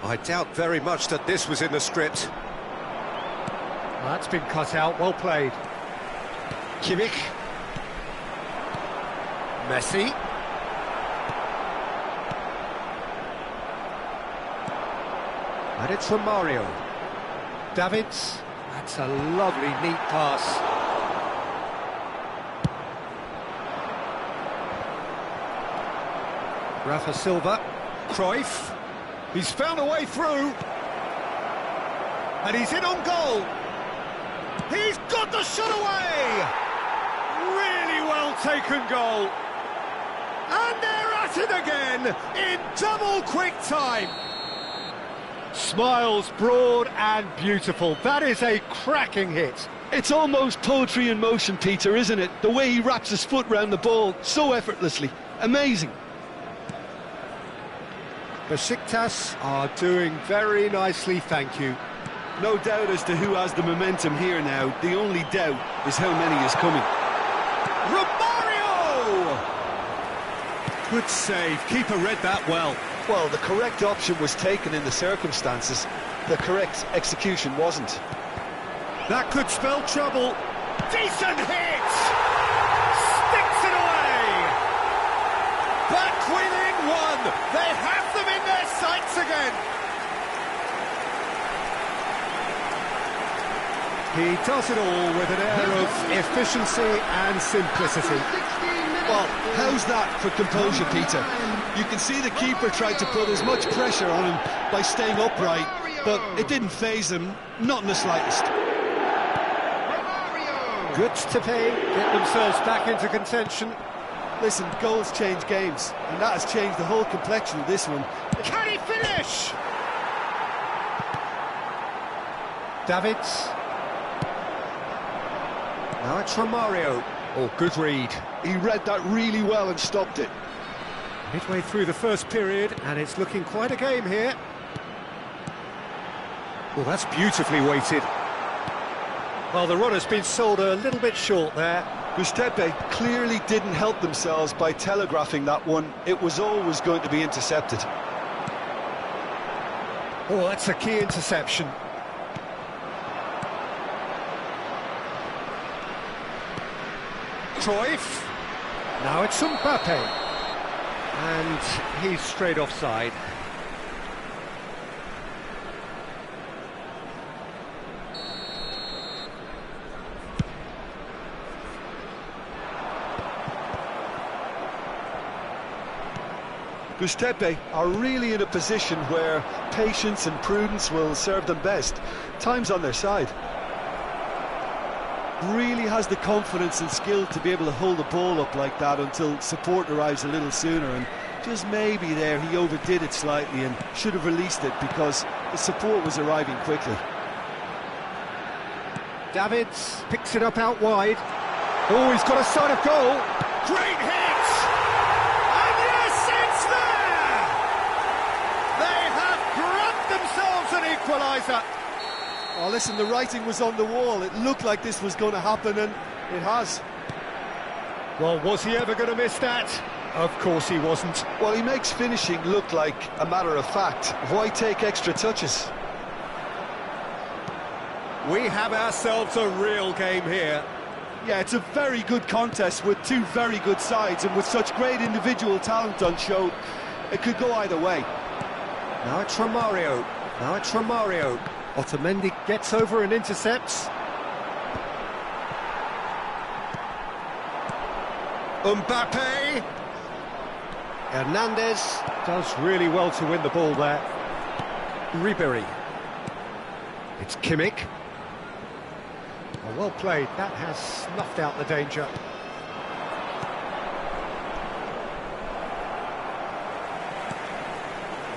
I doubt very much that this was in the script.
Well, that's been cut out, well played. Kimmich. Messi. And it's from Mario. Davids. That's a lovely, neat pass. Rafa Silva. Cruyff. He's found a way through. And he's in on goal. He's got the shot away! Really well taken goal. And they're at it again in double quick time. Smiles broad and beautiful. That is a cracking hit.
It's almost poetry in motion, Peter, isn't it? The way he wraps his foot round the ball so effortlessly. Amazing.
Besiktas are doing very nicely, thank you.
No doubt as to who has the momentum here now. The only doubt is how many is coming.
Romario!
Good save. Keeper read that well.
Well, the correct option was taken in the circumstances. The correct execution wasn't.
That could spell trouble. Decent hit! Sticks it away! Back within one! They have them in their sights again! He does it all with an air of efficiency and simplicity.
Well, how's that for composure, Peter? You can see the keeper tried to put as much pressure on him by staying upright, but it didn't faze him, not in the slightest.
Good to pay, get themselves back into contention.
Listen, goals change games, and that has changed the whole complexion of this one.
Can he finish? Davids. Now it's Romario. Oh, good read.
He read that really well and stopped it.
Midway through the first period, and it's looking quite a game here. Well, that's beautifully weighted. Well, the runner's been sold a little bit short there.
Gustepe clearly didn't help themselves by telegraphing that one. It was always going to be intercepted.
Oh, that's a key interception. Cruyff. Now it's Mbappe. And he's straight offside.
Gustepe are really in a position where patience and prudence will serve them best. Time's on their side. Really has the confidence and skill to be able to hold the ball up like that until support arrives a little sooner, and just maybe there he overdid it slightly and should have released it because the support was arriving quickly.
Davids picks it up out wide. Oh, he's got a sight of goal. Great hit! And yes, it's there! They have grabbed themselves an equaliser.
Oh, listen, the writing was on the wall. It looked like this was going to happen, and it has.
Well, was he ever going to miss that? Of course he wasn't.
Well, he makes finishing look like a matter of fact. Why take extra touches?
We have ourselves a real game here.
Yeah, it's a very good contest with two very good sides, and with such great individual talent on show, it could go either way.
Now it's Romario. Now it's Romario.
Otamendi gets over and intercepts.
Mbappe. Hernandez.
Does really well to win the ball there.
Ribery.
It's Kimmich. Well played, that has snuffed out the danger.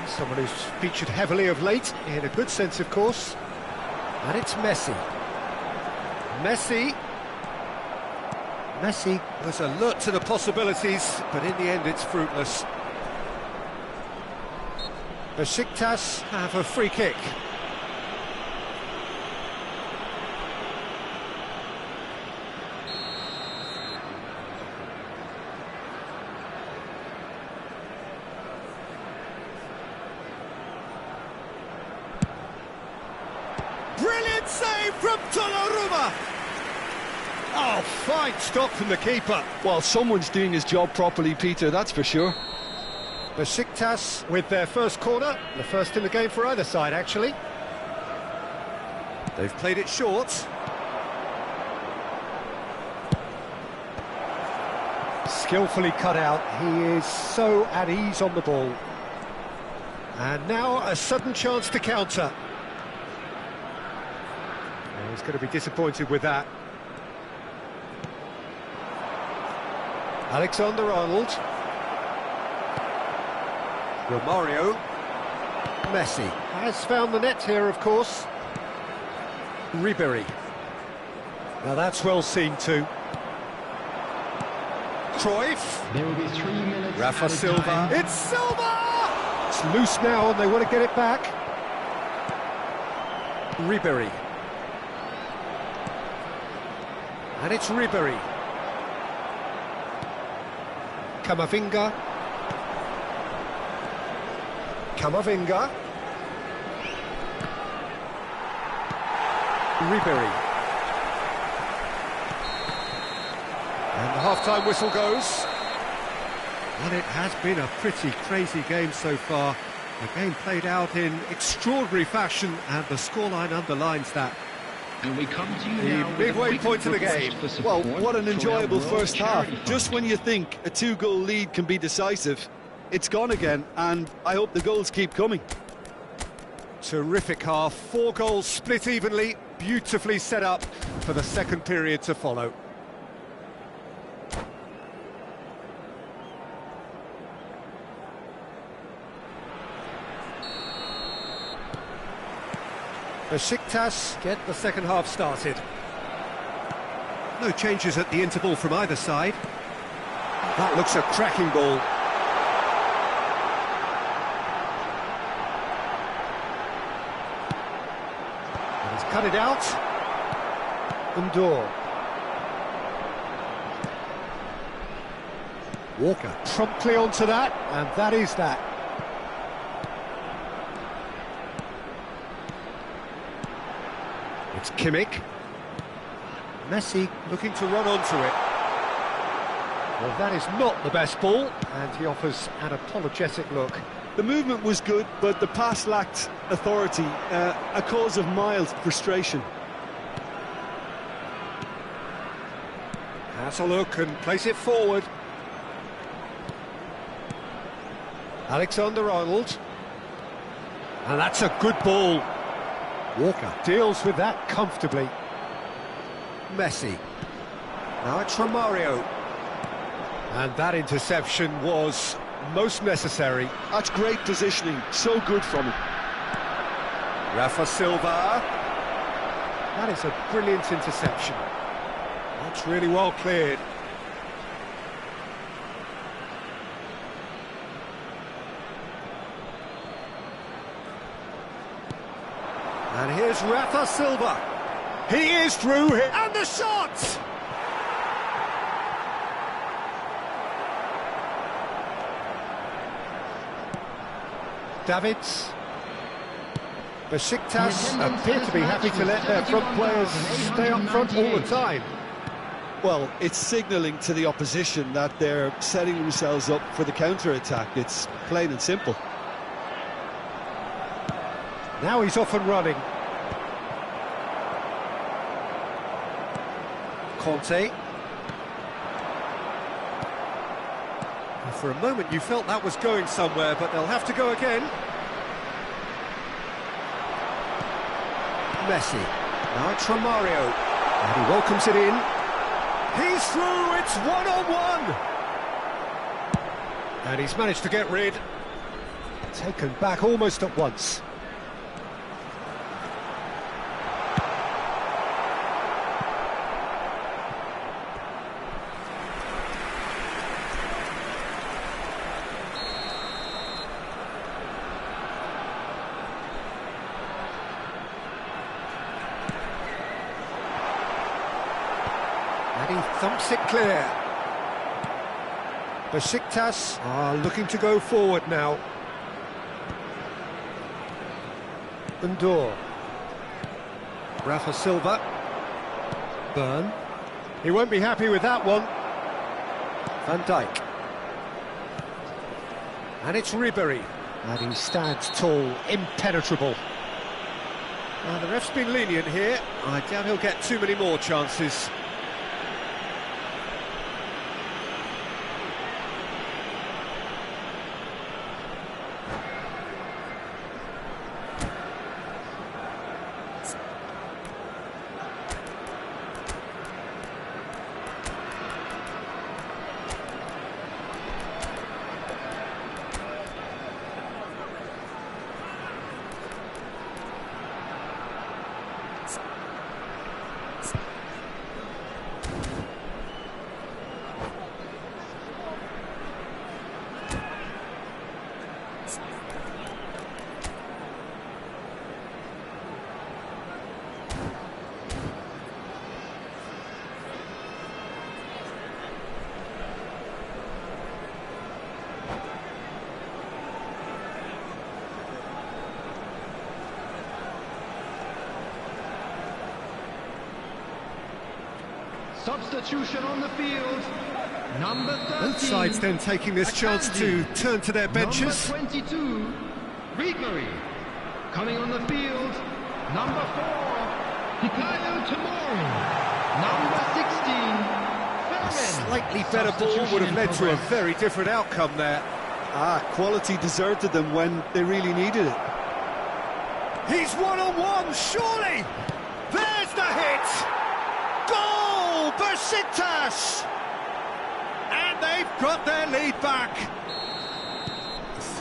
Someone who's featured heavily of late, in a good sense of course.
And it's Messi.
Messi was alert to the possibilities, but in the end it's fruitless. Besiktas have a free kick. Brilliant save from Donnarumma! Oh, fine stop from the keeper.
Well, someone's doing his job properly, Peter, that's for sure.
Besiktas with their first corner, the first in the game for either side, actually. They've played it short. Skillfully cut out, he is so at ease on the ball. And now a sudden chance to counter. Oh, he's going to be disappointed with that. Alexander-Arnold. Romario. Messi has found the net here, of course. Ribery. Now that's well seen too. Cruyff.
There will be 3 minutes.
Rafa
at a
Silva.
time.
It's Silva! It's loose now and they want to get it back. Ribery. And it's Ribery. Camavinga. Camavinga. Ribery. And the half-time whistle goes. And it has been a pretty crazy game so far. The game played out in extraordinary fashion, and the scoreline underlines that.
And we come to you
The
now with a
midway
quick
point of the
request
game.
for
Well,
support
what an
for our
enjoyable
World
first half.
Charity Fund.
Just when you think a two-goal lead can be decisive, it's gone again, and I hope the goals keep coming.
Terrific half, 4 goals split evenly, beautifully set up for the second period to follow. Besiktas get the second half started. No changes at the interval from either side. That looks a cracking ball. And he's cut it out. Undor. Walker promptly onto that, and that is that. It's Kimmich. Messi looking to run onto it. Well, that is not the best ball, and he offers an apologetic look.
The movement was good, but the pass lacked authority, a cause of mild frustration.
Has a look and place it forward. Alexander-Arnold. And that's a good ball. Walker deals with that comfortably. Messi. Now it's Romario. And that interception was most necessary.
That's great positioning, so good from him.
Rafa Silva. That is a brilliant interception. That's really well cleared. And here's Rafa Silva. He is through here. And the shot! Davids. Besiktas appear to be happy to let their front players stay up front all the time.
Well, it's signalling to the opposition that they're setting themselves up for the counter-attack. It's plain and simple.
Now he's off and running. Conte. For a moment you felt that was going somewhere, but they'll have to go again. Messi. Now it's Romario. And he welcomes it in. He's through, it's one-on-one! And he's managed to get rid. Taken back almost at once. And he thumps it clear. Besiktas are looking to go forward now. Undor. Rafa Silva. Byrne. He won't be happy with that one. Van Dijk. And it's Ribéry. And he stands tall, impenetrable. Now the ref's been lenient here. I doubt he'll get too many more chances.
Substitution on the field. Number 13.
Both sides then taking this chance to turn to their benches.
Number 22, Ribéry. Coming on the field, number 4, Hikayo Tomori. Number 16,
A
Fermin.
slightly better ball would have led to a very different outcome there.
Quality deserted them when they really needed it.
He's one-on-one, surely! There's the hit! Goal, Besiktas! And they've got their lead back.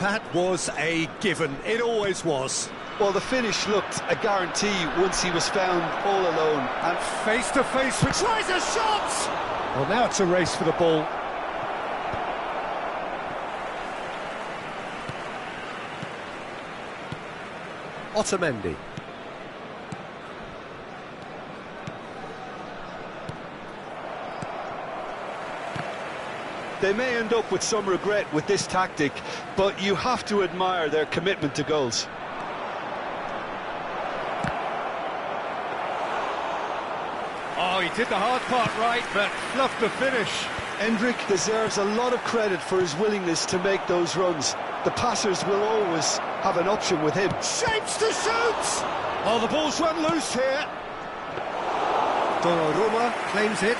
That was a given, it always was.
Well, the finish looked a guarantee once he was found all alone.
And face-to-face with... Tries a shot! Well, now it's a race for the ball. Otamendi.
They may end up with some regret with this tactic, but you have to admire their commitment to goals.
Oh, he did the hard part right, but fluffed the finish.
Endrick deserves a lot of credit for his willingness to make those runs. The passers will always have an option with him.
Shapes to shoot! Oh, the ball's run loose here. Donnarumma claims it.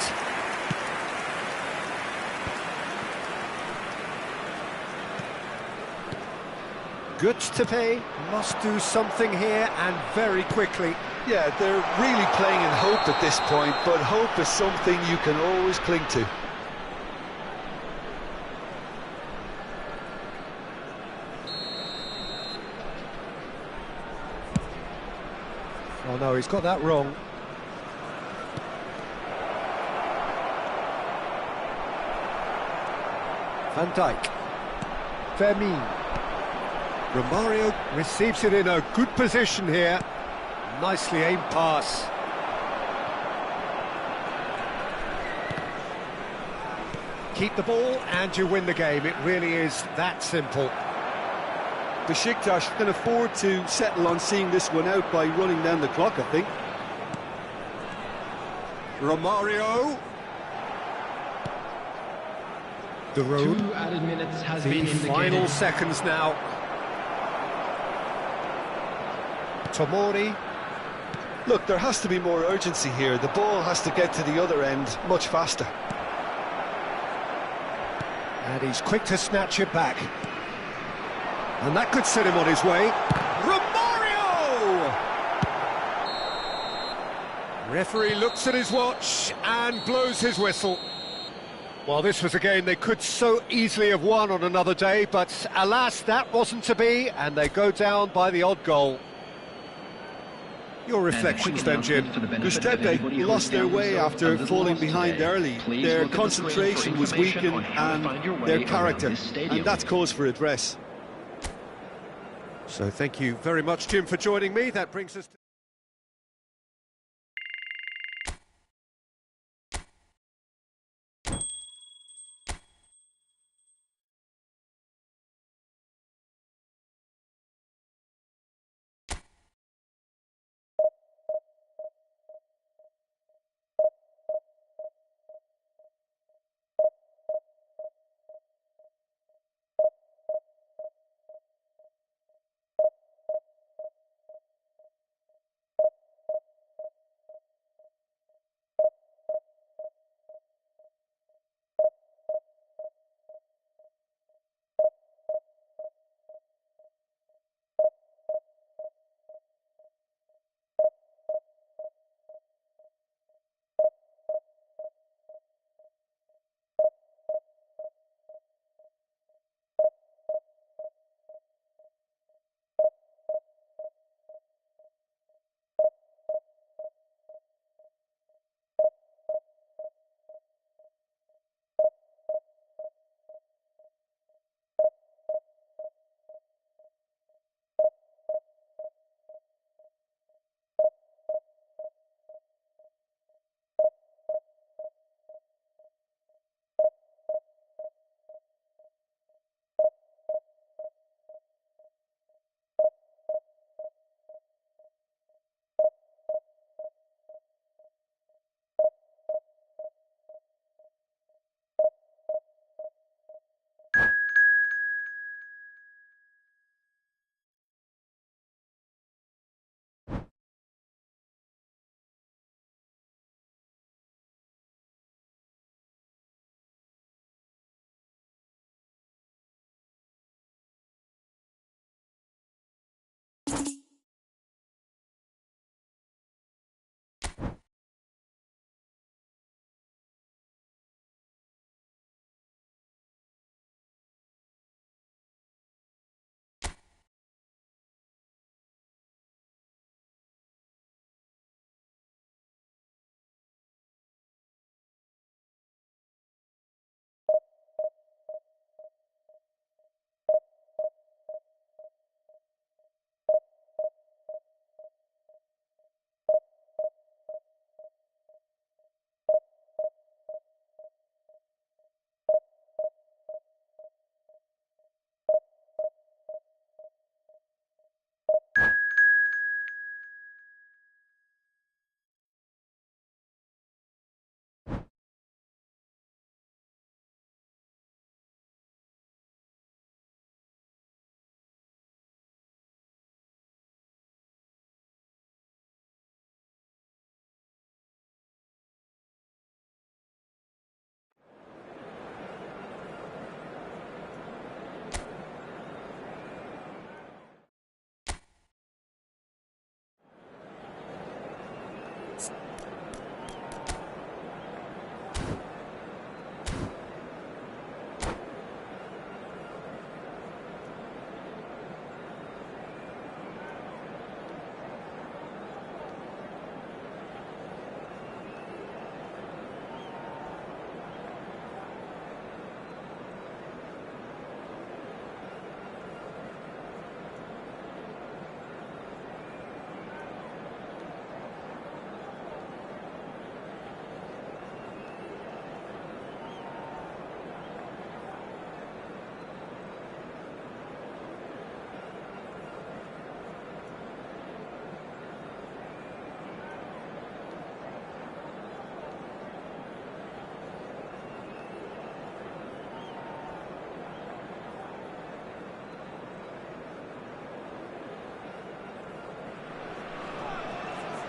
Goods to pay, must do something here and very quickly.
Yeah, they're really playing in hope at this point, but hope is something you can always cling to.
Oh no, he's got that wrong. Van Dijk. Fermin. Romario receives it in a good position here. Nicely aimed pass. Keep the ball and you win the game. It really is that simple.
Besiktas can afford to settle on seeing this one out by running down the clock, I think.
Romario.
The road.
2 added minutes has
The
been indicated.
final seconds now. Tomori.
Look, there has to be more urgency here. The ball has to get to the other end much faster.
And he's quick to snatch it back. And that could set him on his way. Romario! Referee looks at his watch and blows his whistle. Well, this was a game they could so easily have won on another day, but alas, that wasn't to be, and they go down by the odd goal. Your reflections then, Jim?
Gustepe lost their way after falling behind early. Their concentration was weakened and their character, and that's cause for address.
So thank you very much, Jim, for joining me. That brings us to...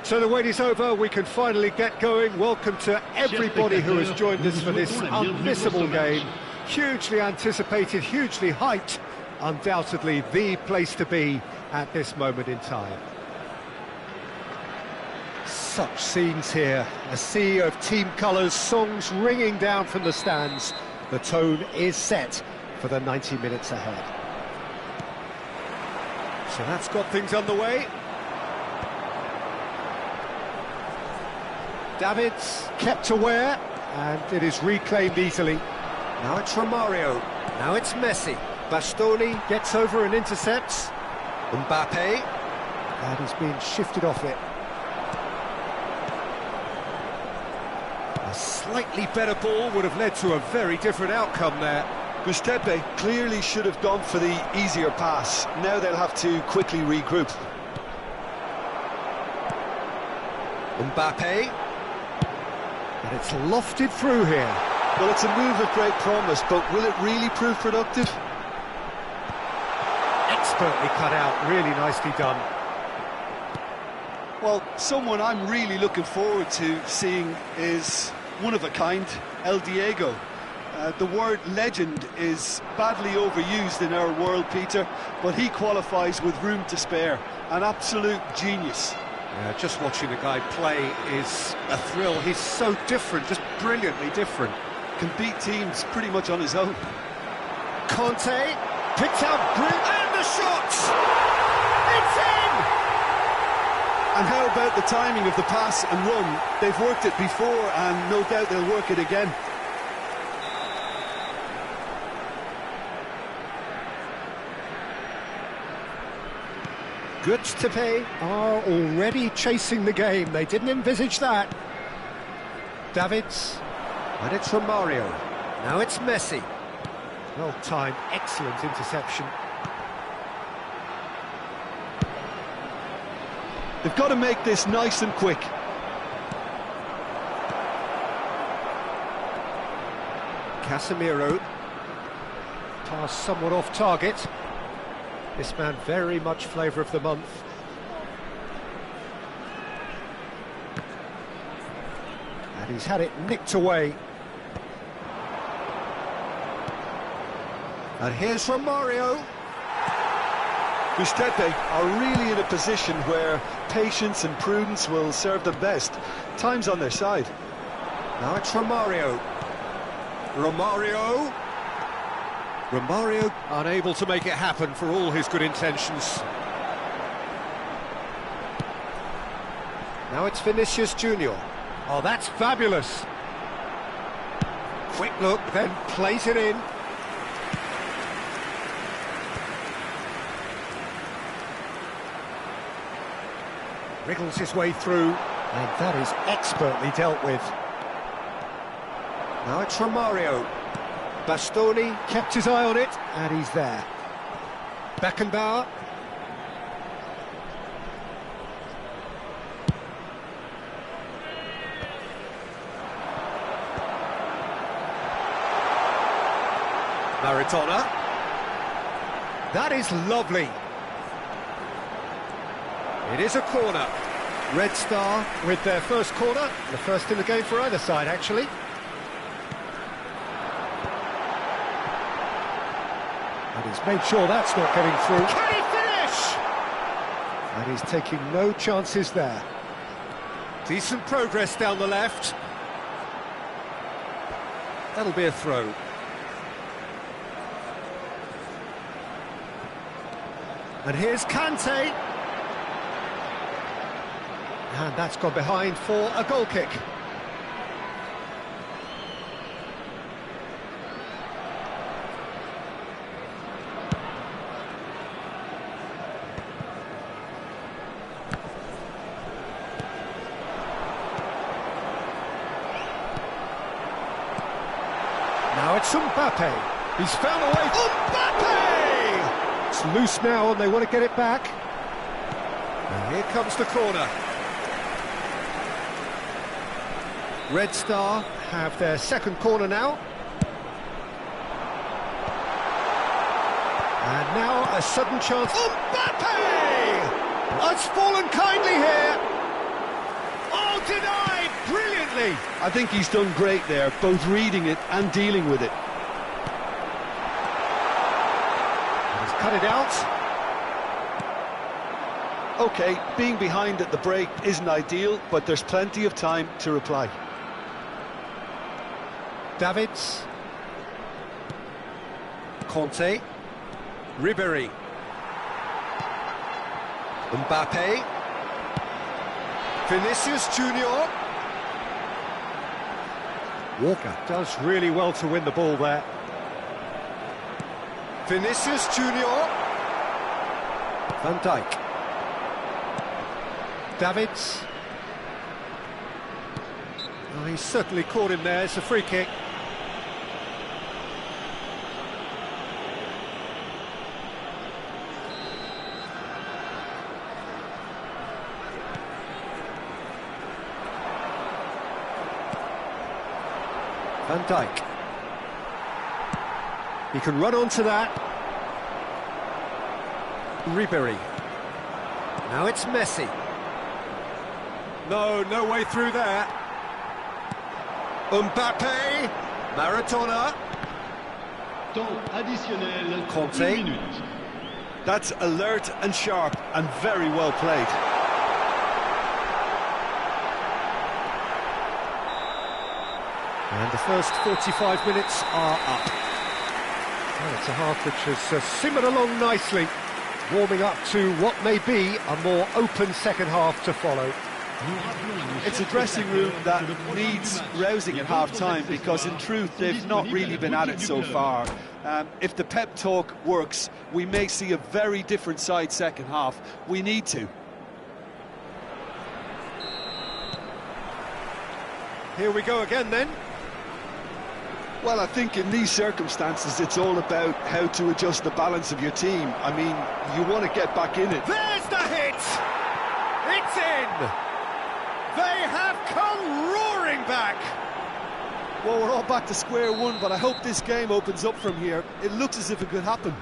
So the wait is over, we can finally get going. Welcome to everybody who has joined us for this unmissable game. Hugely anticipated, hugely hyped, undoubtedly the place to be at this moment in time. Such scenes here, a sea of team colours, songs ringing down from the stands. The tone is set for the 90 minutes ahead. So that's got things underway. Davids kept aware, and it is reclaimed easily.
Now it's Romario. Now it's Messi.
Bastoni gets over and intercepts.
Mbappe.
And he's being shifted off it. A slightly better ball would have led to a very different outcome there.
Giuseppe clearly should have gone for the easier pass. Now they'll have to quickly regroup.
Mbappe.
And it's lofted through here.
Well, it's a move of great promise, but will it really prove productive?
Expertly cut out, really nicely done.
Well, someone I'm really looking forward to seeing is one of a kind, El Diego. The word legend is badly overused in our world, Peter, but he qualifies with room to spare. An absolute genius.
Yeah, just watching the guy play is a thrill. He's so different, just brilliantly different.
Can beat teams pretty much on his own.
Conte picks out and the shot! It's in!
And how about the timing of the pass and run? They've worked it before and no doubt they'll work it again.
Giuseppe are already chasing the game. They didn't envisage that. Davids.
And it's Romario. Now it's Messi.
Well timed, excellent interception.
They've got to make this nice and quick.
Casemiro. Pass somewhat off target. This man very much flavour of the month. And he's had it nicked away.
And here's Romario.
Giuseppe are really in a position where patience and prudence will serve them best. Time's on their side.
Now it's Romario. Romario.
Romario unable to make it happen for all his good intentions. Now it's Vinicius Junior. Oh, that's fabulous. Quick look, then plays it in. Wriggles his way through, and that is expertly dealt with.
Now it's Romario.
Bastoni kept his eye on it, and he's there. Beckenbauer. Maradona. That is lovely. It is a corner. Red Star with their first corner, the first in the game for either side, actually. And he's made sure that's not getting through. Can he finish? And he's taking no chances there. Decent progress down the left. That'll be a throw. And here's Kante. And that's gone behind for a goal kick. Now it's Mbappe. He's found a way. Mbappe! It's loose now and they want to get it back. And here comes the corner. Red Star have their second corner now. And now a sudden chance. Mbappe! It's fallen kindly here. penalty.
I think he's done great there, both reading it and dealing with it.
He's cut it out.
OK, being behind at the break isn't ideal, but there's plenty of time to reply.
Davids.
Conte. Ribéry. Mbappe. Vinicius Junior.
Walker does really well to win the ball there.
Vinicius Junior. Van Dijk.
Davids. Oh, he's certainly caught him there. It's a free kick. Van Dijk. He can run onto that.
Ribéry. Now it's Messi.
No way through there.
Mbappe. Maradona.
Temps additionnel,
Conte.
1 minute.
That's alert and sharp and very well played.
And the first 45 minutes are up. Well, it's a half which has simmered along nicely, warming up to what may be a more open second half to follow.
It's a dressing room that needs rousing at half-time because, in truth, they've not really been at it so far. If the pep talk works, we may see a very different side second half. We need to.
Here we go again then.
Well, I think in these circumstances, it's all about how to adjust the balance of your team. I mean, you want to get back in it.
There's the hit! It's in! They have come roaring back!
Well, we're all back to square one, but I hope this game opens up from here. It looks as if it could happen.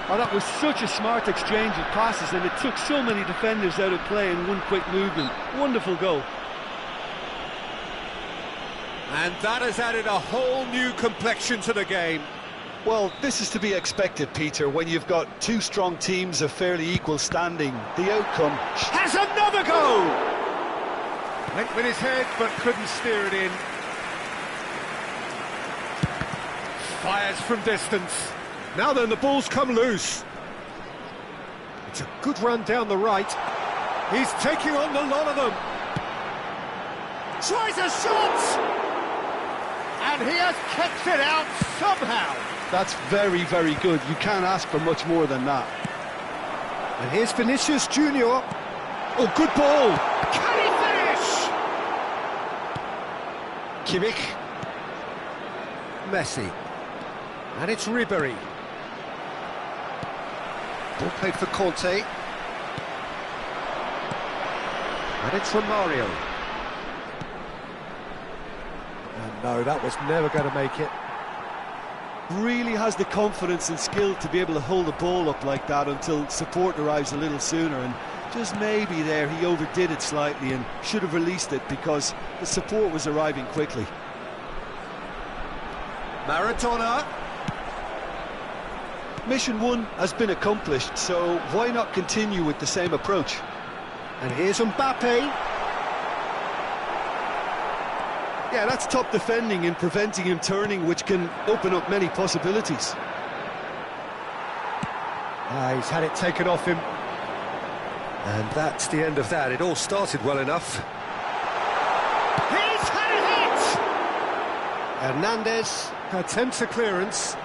Oh, that was such a smart exchange of passes, and it took so many defenders out of play in one quick movement. Wonderful goal.
And that has added a whole new complexion to the game.
Well, this is to be expected, Peter, when you've got two strong teams of fairly equal standing. The outcome
Has another go! Went with his head, but couldn't steer it in. Fires from distance. Now then, the ball's come loose. It's a good run down the right. He's taking on the lot of them. Tries a shot! And he has kept it out somehow.
That's very, very good. You can't ask for much more than that.
And here's Vinicius Junior.
Oh, good ball!
Can he finish?
Kimmich. Messi. And it's Ribéry. Ball played for Conte. And it's Romario.
And no, that was never going to make it.
Really has the confidence and skill to be able to hold the ball up like that until support arrives a little sooner, and just maybe there he overdid it slightly and should have released it because the support was arriving quickly.
Maradona.
Mission 1 has been accomplished, so why not continue with the same approach?
And here's Mbappe.
Yeah, that's top defending and preventing him turning, which can open up many possibilities.
He's had it taken off him.
And that's the end of that. It all started well enough.
He's had a hit! Hernandez attempts a clearance.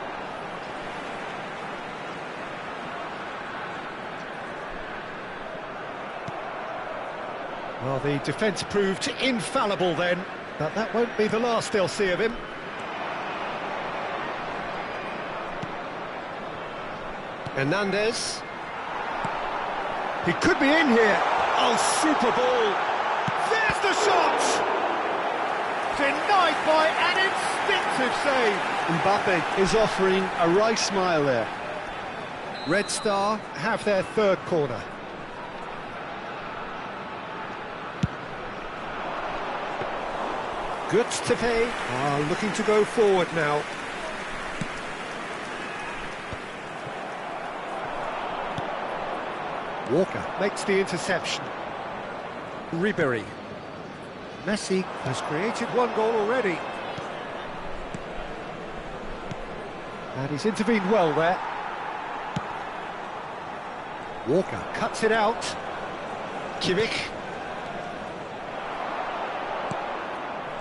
Well, the defence proved infallible then, but that won't be the last they'll see of him. Hernandez. He could be in here. Oh, super ball. There's the shot! Denied by an instinctive save.
Mbappe is offering a right smile there.
Red Star have their third corner. Good to pay. Looking to go forward now. Walker makes the interception. Ribery. Messi has created one goal already. And he's intervened well there. Walker cuts it out. Kimmich.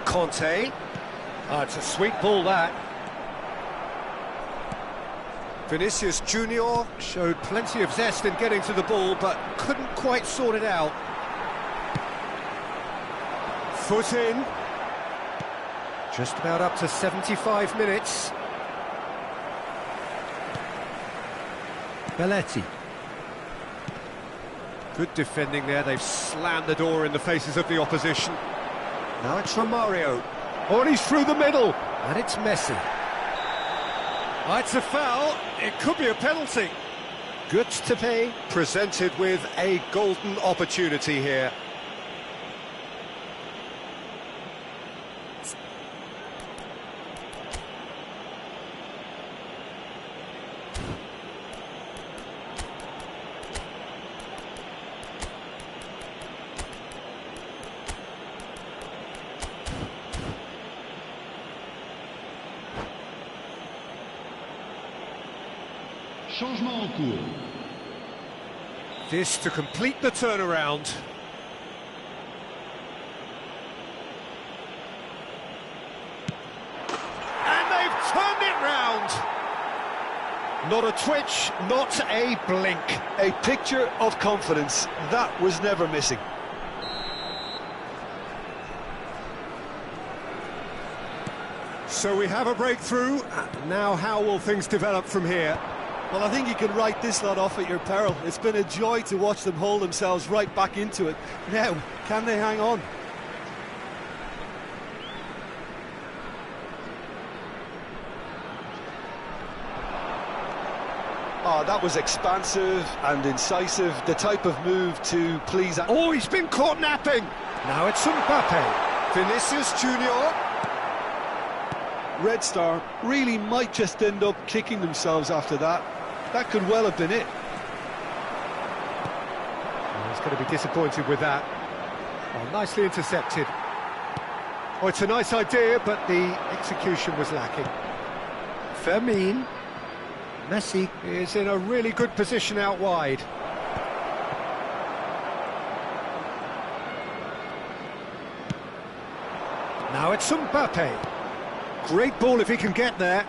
Conte. It's a sweet ball, that. Vinicius Junior showed plenty of zest in getting to the ball, but couldn't quite sort it out. Foot in. Just about up to 75 minutes. Belletti. Good defending there. They've slammed the door in the faces of the opposition. Now it's Romario. Oh, and he's through the middle. And it's Messi. It's a foul. It could be a penalty. Good to pay. Presented with a golden opportunity here.
Changement en cours.
This to complete the turnaround. And they've turned it round. Not a twitch, not a blink.
A picture of confidence. That was never missing.
So we have a breakthrough. Now how will things develop from here?
Well, I think you can write this lot off at your peril. It's been a joy to watch them hold themselves right back into it. Now, can they hang on? Oh, that was expansive and incisive, the type of move to please...
Oh, he's been caught napping! Now it's Mbappe. Vinicius Junior.
Red Star really might just end up kicking themselves after that. That could well have been it.
He's going to be disappointed with that. Oh, nicely intercepted. Oh, it's a nice idea, but the execution was lacking. Fermin. Messi is in a really good position out wide. Now it's Mbappe. Great ball if he can get there.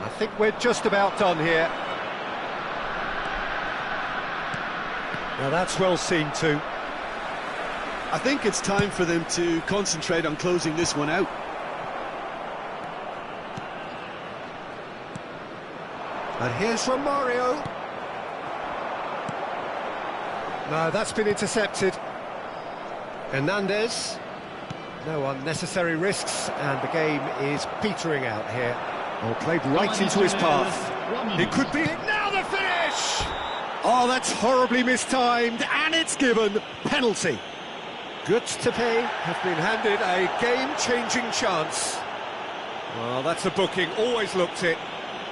I think we're just about done here. Now that's well seen too.
I think it's time for them to concentrate on closing this one out.
And here's Romario. No, that's been intercepted. Hernandez. No unnecessary risks, and the game is petering out here. Oh, played right into his path. It could be it now, the finish! Oh, that's horribly mistimed, and it's given penalty. Goods to pay have been handed a game-changing chance. Well, that's a booking, always looked it.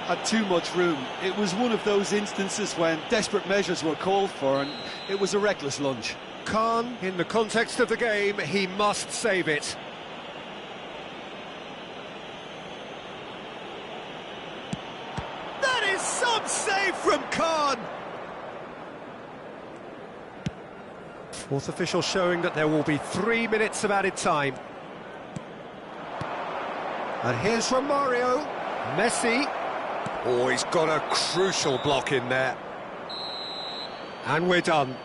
Had too much room. It was one of those instances when desperate measures were called for, and it was a reckless lunge.
Khan, in the context of the game, he must save it. That is some save from Khan! Fourth official showing that there will be 3 minutes of added time. And here's Romario. Messi. Oh, he's got a crucial block in there. And we're done.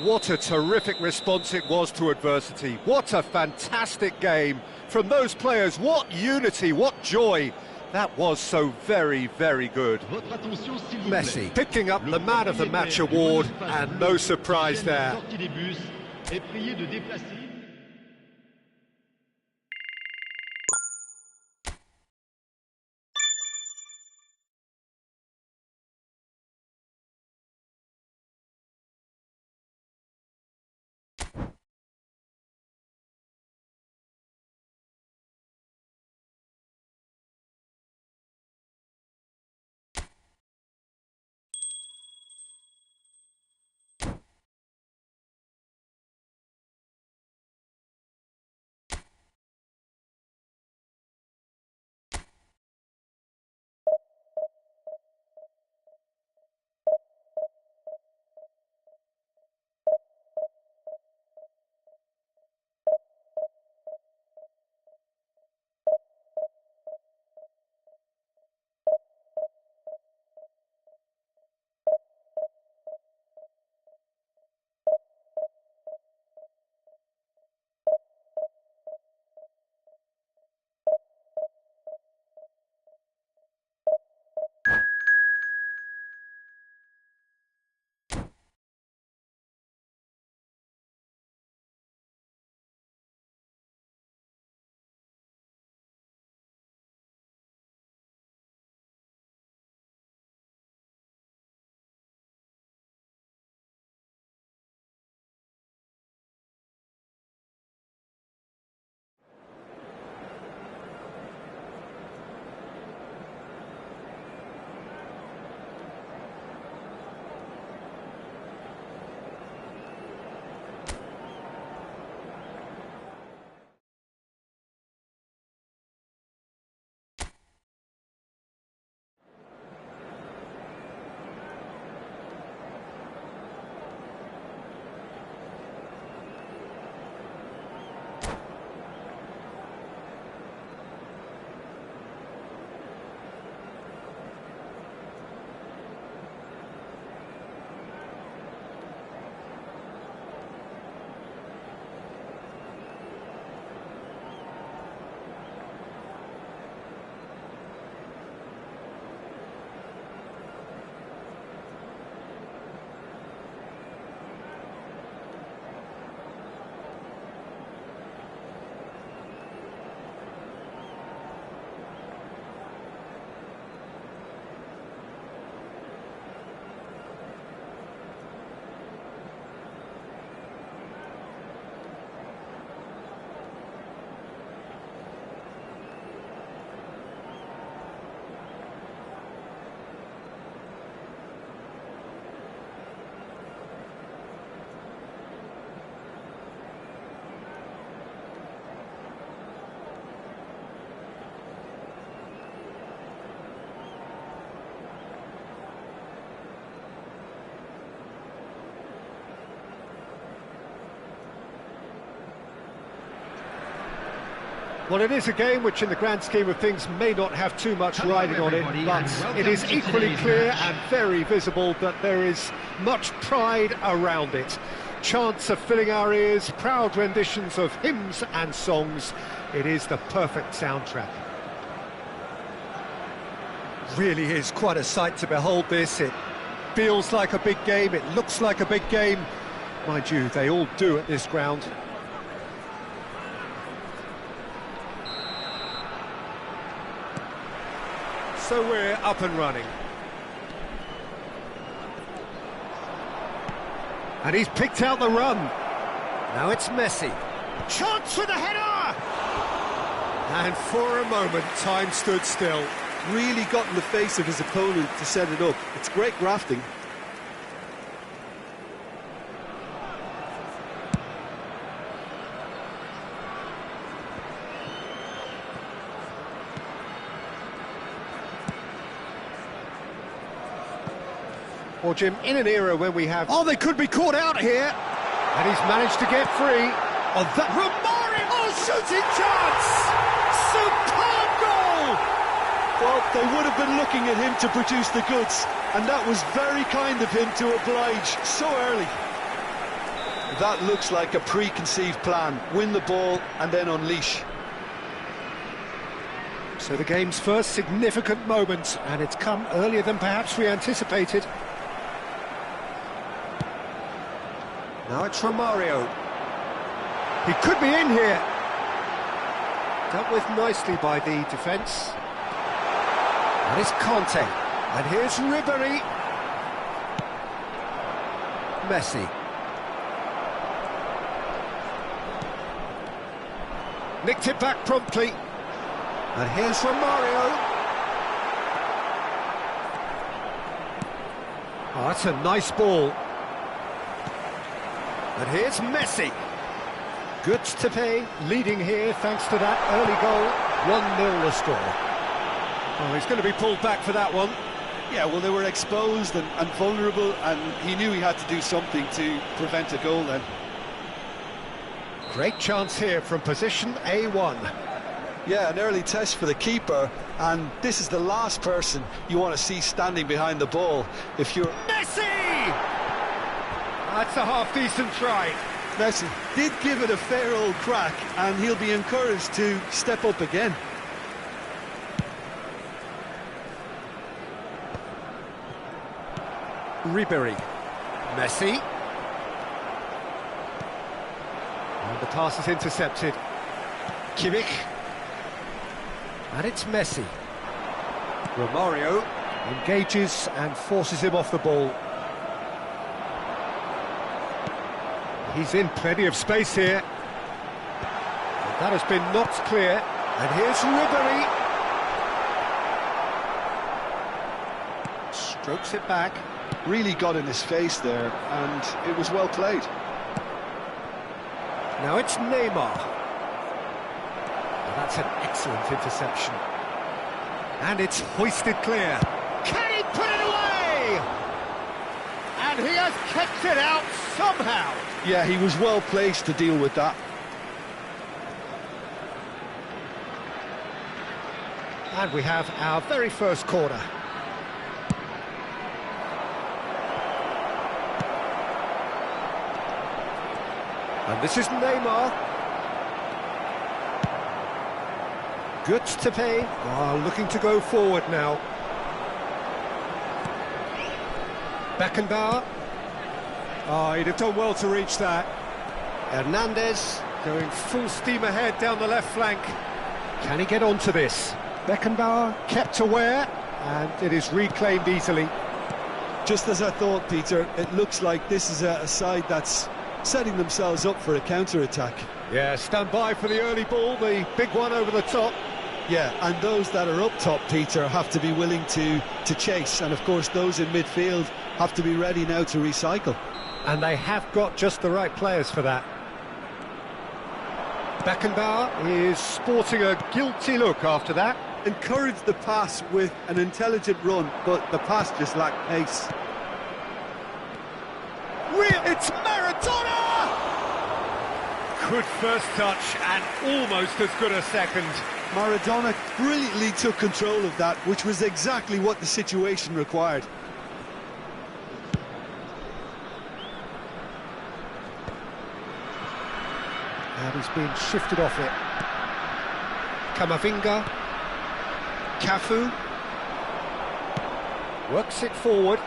What a terrific response it was to adversity. What a fantastic game from those players. What unity, what joy. That was so very, very good. Messi picking up the Man of the Match award, and no surprise there. Well, it is a game which, in the grand scheme of things, may not have too much riding on it, but it is equally clear and very visible that there is much pride around it. Chants are filling our ears, proud renditions of hymns and songs. It is the perfect soundtrack.
Really is quite a sight to behold this. It feels like a big game, it looks like a big game. Mind you, they all do at this ground. So we're up and running.
And he's picked out the run.
Now it's Messi.
Chance for the header!
And for a moment, time stood still.
Really got in the face of his opponent to set it up. It's great grafting.
Well, Jim, in an era when we have...
Oh, they could be caught out here.
And he's managed to get free.
Oh, that... Romario! Oh, shooting chance! Superb goal!
Well, they would have been looking at him to produce the goods, and that was very kind of him to oblige so early. That looks like a preconceived plan. Win the ball and then unleash.
So the game's first significant moment, and it's come earlier than perhaps we anticipated.
Now it's Romario.
He could be in here.
Dealt with nicely by the defence. And it's Conte. And here's Ribery. Messi.
Nicked it back promptly.
And here's Romario.
Oh, that's a nice ball.
And here's Messi.
Goods to pay, leading here thanks to that early goal. 1-0 the score.
Oh, he's going to be pulled back for that one.
Yeah, well, they were exposed and vulnerable, and he knew he had to do something to prevent a goal then.
Great chance here from position A1.
Yeah, an early test for the keeper, and this is the last person you want to see standing behind the ball if you're...
Messi! That's a half-decent try.
Messi did give it a fair old crack, and he'll be encouraged to step up again.
Ribery. Messi.
And the pass is intercepted. Kimmich.
And it's Messi. Romario
Engages and forces him off the ball. He's in plenty of space here. But that has been knocked clear.
And here's Ribery.
Strokes it back.
Really got in his face there, and it was well played.
Now it's Neymar.
And that's an excellent interception.
And it's hoisted clear.
Can he put it away? And he has kept it out somehow.
Yeah, he was well placed to deal with that.
And we have our very first corner.
And this is Neymar.
Goods to pay. Oh, looking to go forward now. Beckenbauer.
Oh, he'd have done well to reach that.
Hernandez
Going full steam ahead down the left flank.
Can he get onto this? Beckenbauer kept aware, and it is reclaimed easily.
Just as I thought, Peter, it looks like this is a side that's setting themselves up for a counter-attack.
Yeah, stand by for the early ball, the big one over the top.
Yeah, and those that are up top, Peter, have to be willing to chase, and of course those in midfield have to be ready now to recycle.
And they have got just the right players for that. Beckenbauer is sporting a guilty look after that.
Encouraged the pass with an intelligent run, but the pass just lacked pace.
It's Maradona! Good first touch and almost as good a second.
Maradona brilliantly took control of that, which was exactly what the situation required.
And he's being shifted off it. Camavinga. Cafu. Works it forward.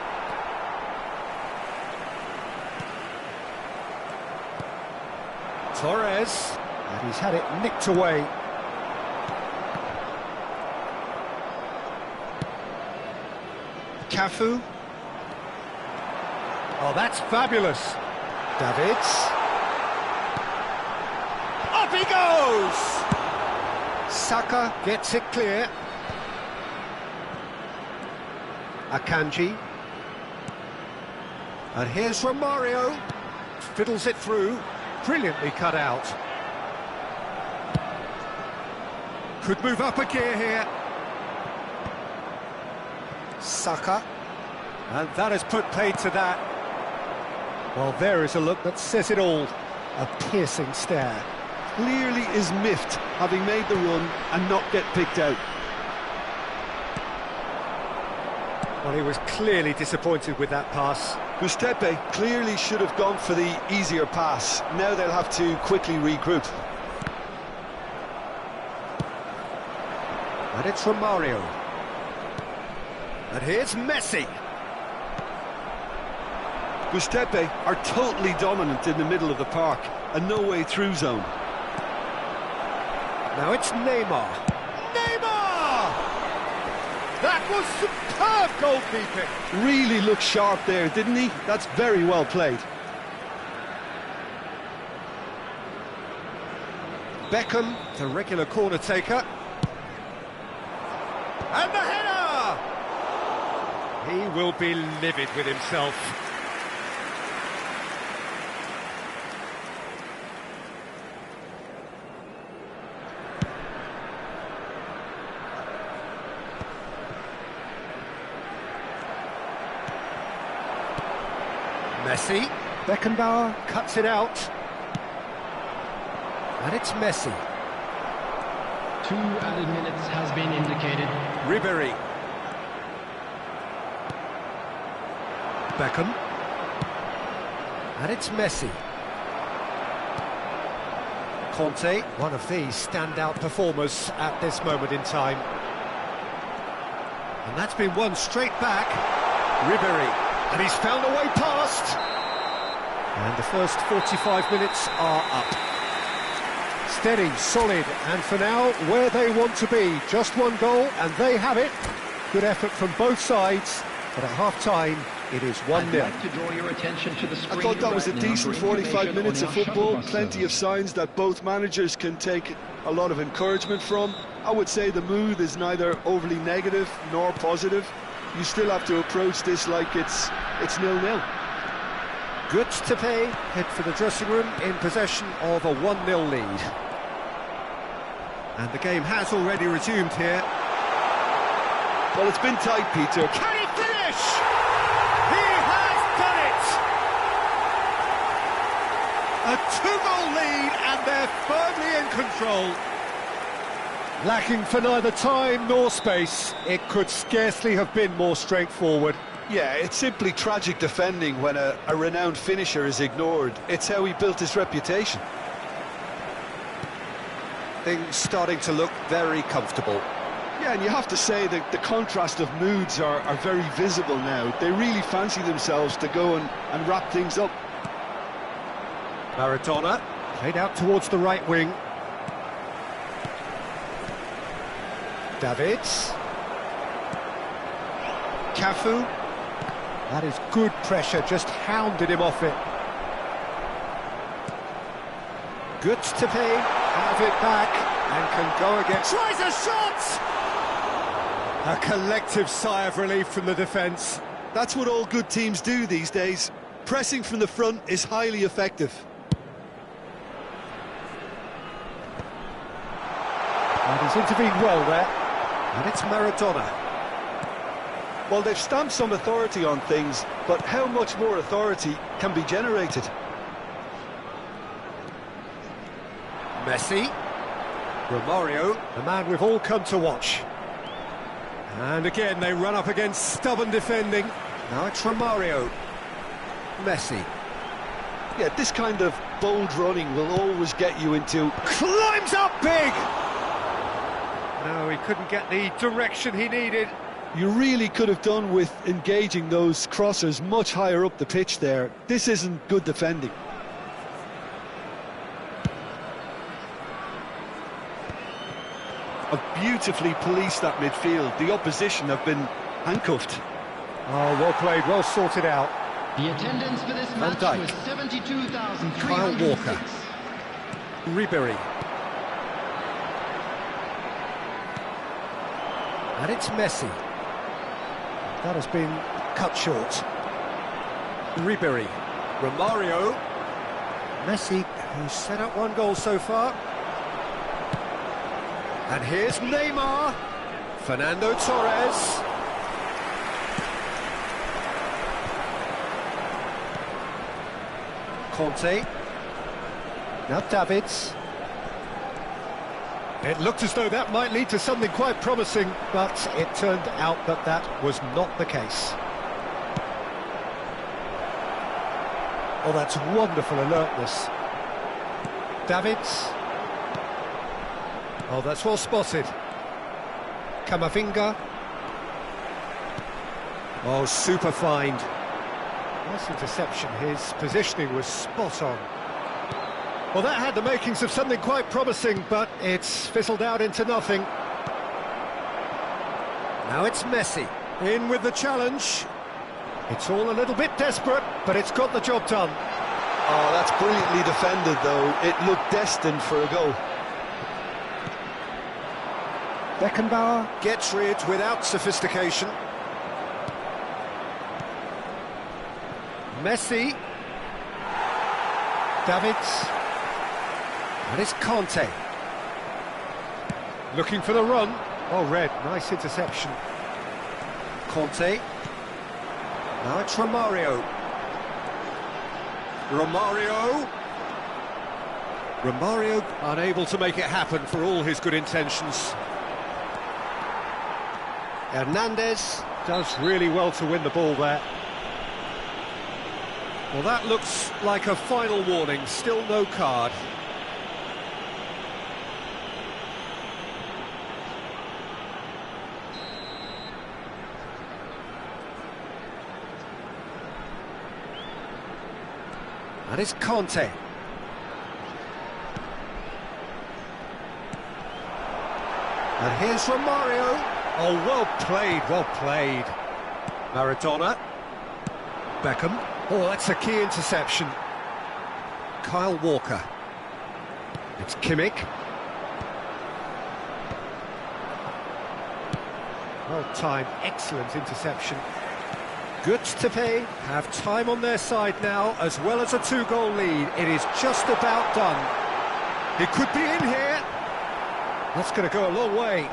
Torres. And he's had it nicked away. Cafu. Oh, that's fabulous. Davids. Up he goes! Saka gets it clear. Akanji. And here's Romario. Fiddles it through. Brilliantly cut out. Could move up a gear here. Saka. And that has put paid to that. Well, there is a look that says it all. A piercing stare.
Clearly is miffed, having made the run and not get picked out.
Well, he was clearly disappointed with that pass.
Gustepe clearly should have gone for the easier pass. Now they'll have to quickly regroup.
And it's Romario. And here's Messi.
Gustepe are totally dominant in the middle of the park, a no-way-through zone.
Now it's Neymar. Neymar! That was superb goalkeeping.
Really looked sharp there, didn't he? That's very well played.
Beckham, the regular corner taker. And the header! He will be livid with himself. Messi. Beckenbauer cuts it out. And it's Messi.
2 added minutes has been indicated.
Ribéry. Beckham. And it's Messi. Conte, one of the standout performers at this moment in time. And that's been won straight back. Ribéry. And he's found a way past. And the first 45 minutes are up. Steady, solid, and for now, where they want to be. Just one goal, and they have it. Good effort from both sides, but at half-time, it is 1-0.
I'd like to draw your attention to the screen.
I thought that was a
right now
decent
for
45
information
minutes
on
of
your
football,
shuttle bus
plenty of
service.
signs that both managers can take a lot of encouragement from. I would say the mood is neither overly negative nor positive. You still have to approach this like it's 0-0.
Goods to pay, head for the dressing room in possession of a 1-0 lead. And the game has already resumed here.
Well, it's been tight, Peter.
Can he finish? He has done it! A 2-goal lead and they're firmly in control. Lacking for neither time nor space, it could scarcely have been more straightforward.
Yeah, it's simply tragic defending when a renowned finisher is ignored. It's how he built his reputation.
Things starting to look very comfortable.
Yeah, and you have to say that the contrast of moods are very visible now. They really fancy themselves to go and wrap things up.
Maradona, played out towards the right wing. Davids. Cafu. That is good pressure, just hounded him off it. Goods to pay, have it back, and can go again. Tries a shot! A collective sigh of relief from the defence.
That's what all good teams do these days. Pressing from the front is highly effective.
And he's intervened well there. And it's Maradona.
Well, they've stamped some authority on things, but how much more authority can be generated?
Messi. Romario, the man we've all come to watch. And again, they run up against stubborn defending. Now it's Romario. Messi.
Yeah, this kind of bold running will always get you into...
Climbs up big! No, he couldn't get the direction he needed.
You really could have done with engaging those crossers much higher up the pitch there. This isn't good defending. Have beautifully policed that midfield. The opposition have been handcuffed.
Oh, well played, well sorted out.
The attendance for this match was 72,306.
Kyle Walker. Ribery. And it's Messi. That has been cut short. Ribery. Romario. Messi, who's set up one goal so far. And here's Neymar. Fernando Torres. Conte. Now Davids. It looked as though that might lead to something quite promising, but it turned out that that was not the case. Oh, that's wonderful alertness. Davids. Oh, that's well spotted. Camavinga. Oh, super find. Nice interception. His positioning was spot on. Well, that had the makings of something quite promising, but it's fizzled out into nothing. Now it's Messi. In with the challenge. It's all a little bit desperate, but it's got the job done.
Oh, that's brilliantly defended, though. It looked destined for a goal.
Beckenbauer gets rid without sophistication. Messi. Davids. And it's Conte. Looking for the run. Oh, Red, nice interception. Conte. Now it's Romario. Romario unable to make it happen for all his good intentions. Hernandez does really well to win the ball there. Well, that looks like a final warning, still no card. And it's Conte. And here's Romario. Oh, well played, well played. Maradona. Beckham. Oh, that's a key interception. Kyle Walker. It's Kimmich. Well timed, excellent interception. Götze have time on their side now, as well as a two-goal lead. It is just about done. He could be in here. That's going to go a long way.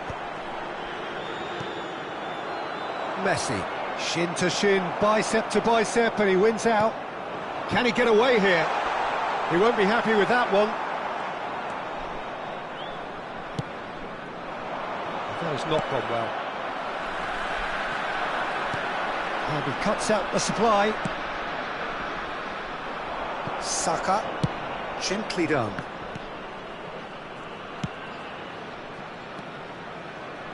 Messi, shin to shin, bicep to bicep, and he wins out. Can he get away here? He won't be happy with that one. That has not gone well. And he cuts out the supply. Saka, gently done.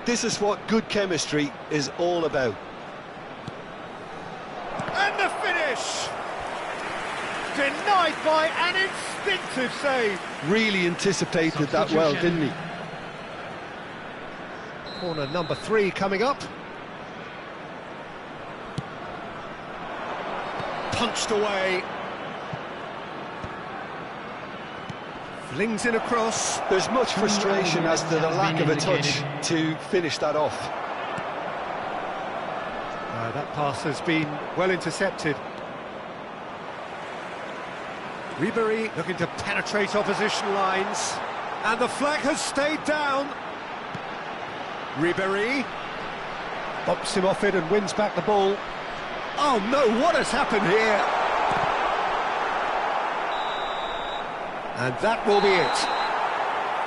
This is what good chemistry is all about.
And the finish! Denied by an instinctive save.
Really anticipated that well, didn't he?
Corner number 3 coming up. Punched away. Flings in across.
There's much frustration as to the lack of a touch to finish that off.
That pass has been well intercepted. Ribery looking to penetrate opposition lines. And the flag has stayed down. Ribery bumps him off it and wins back the ball. Oh no, what has happened here? And that will be it.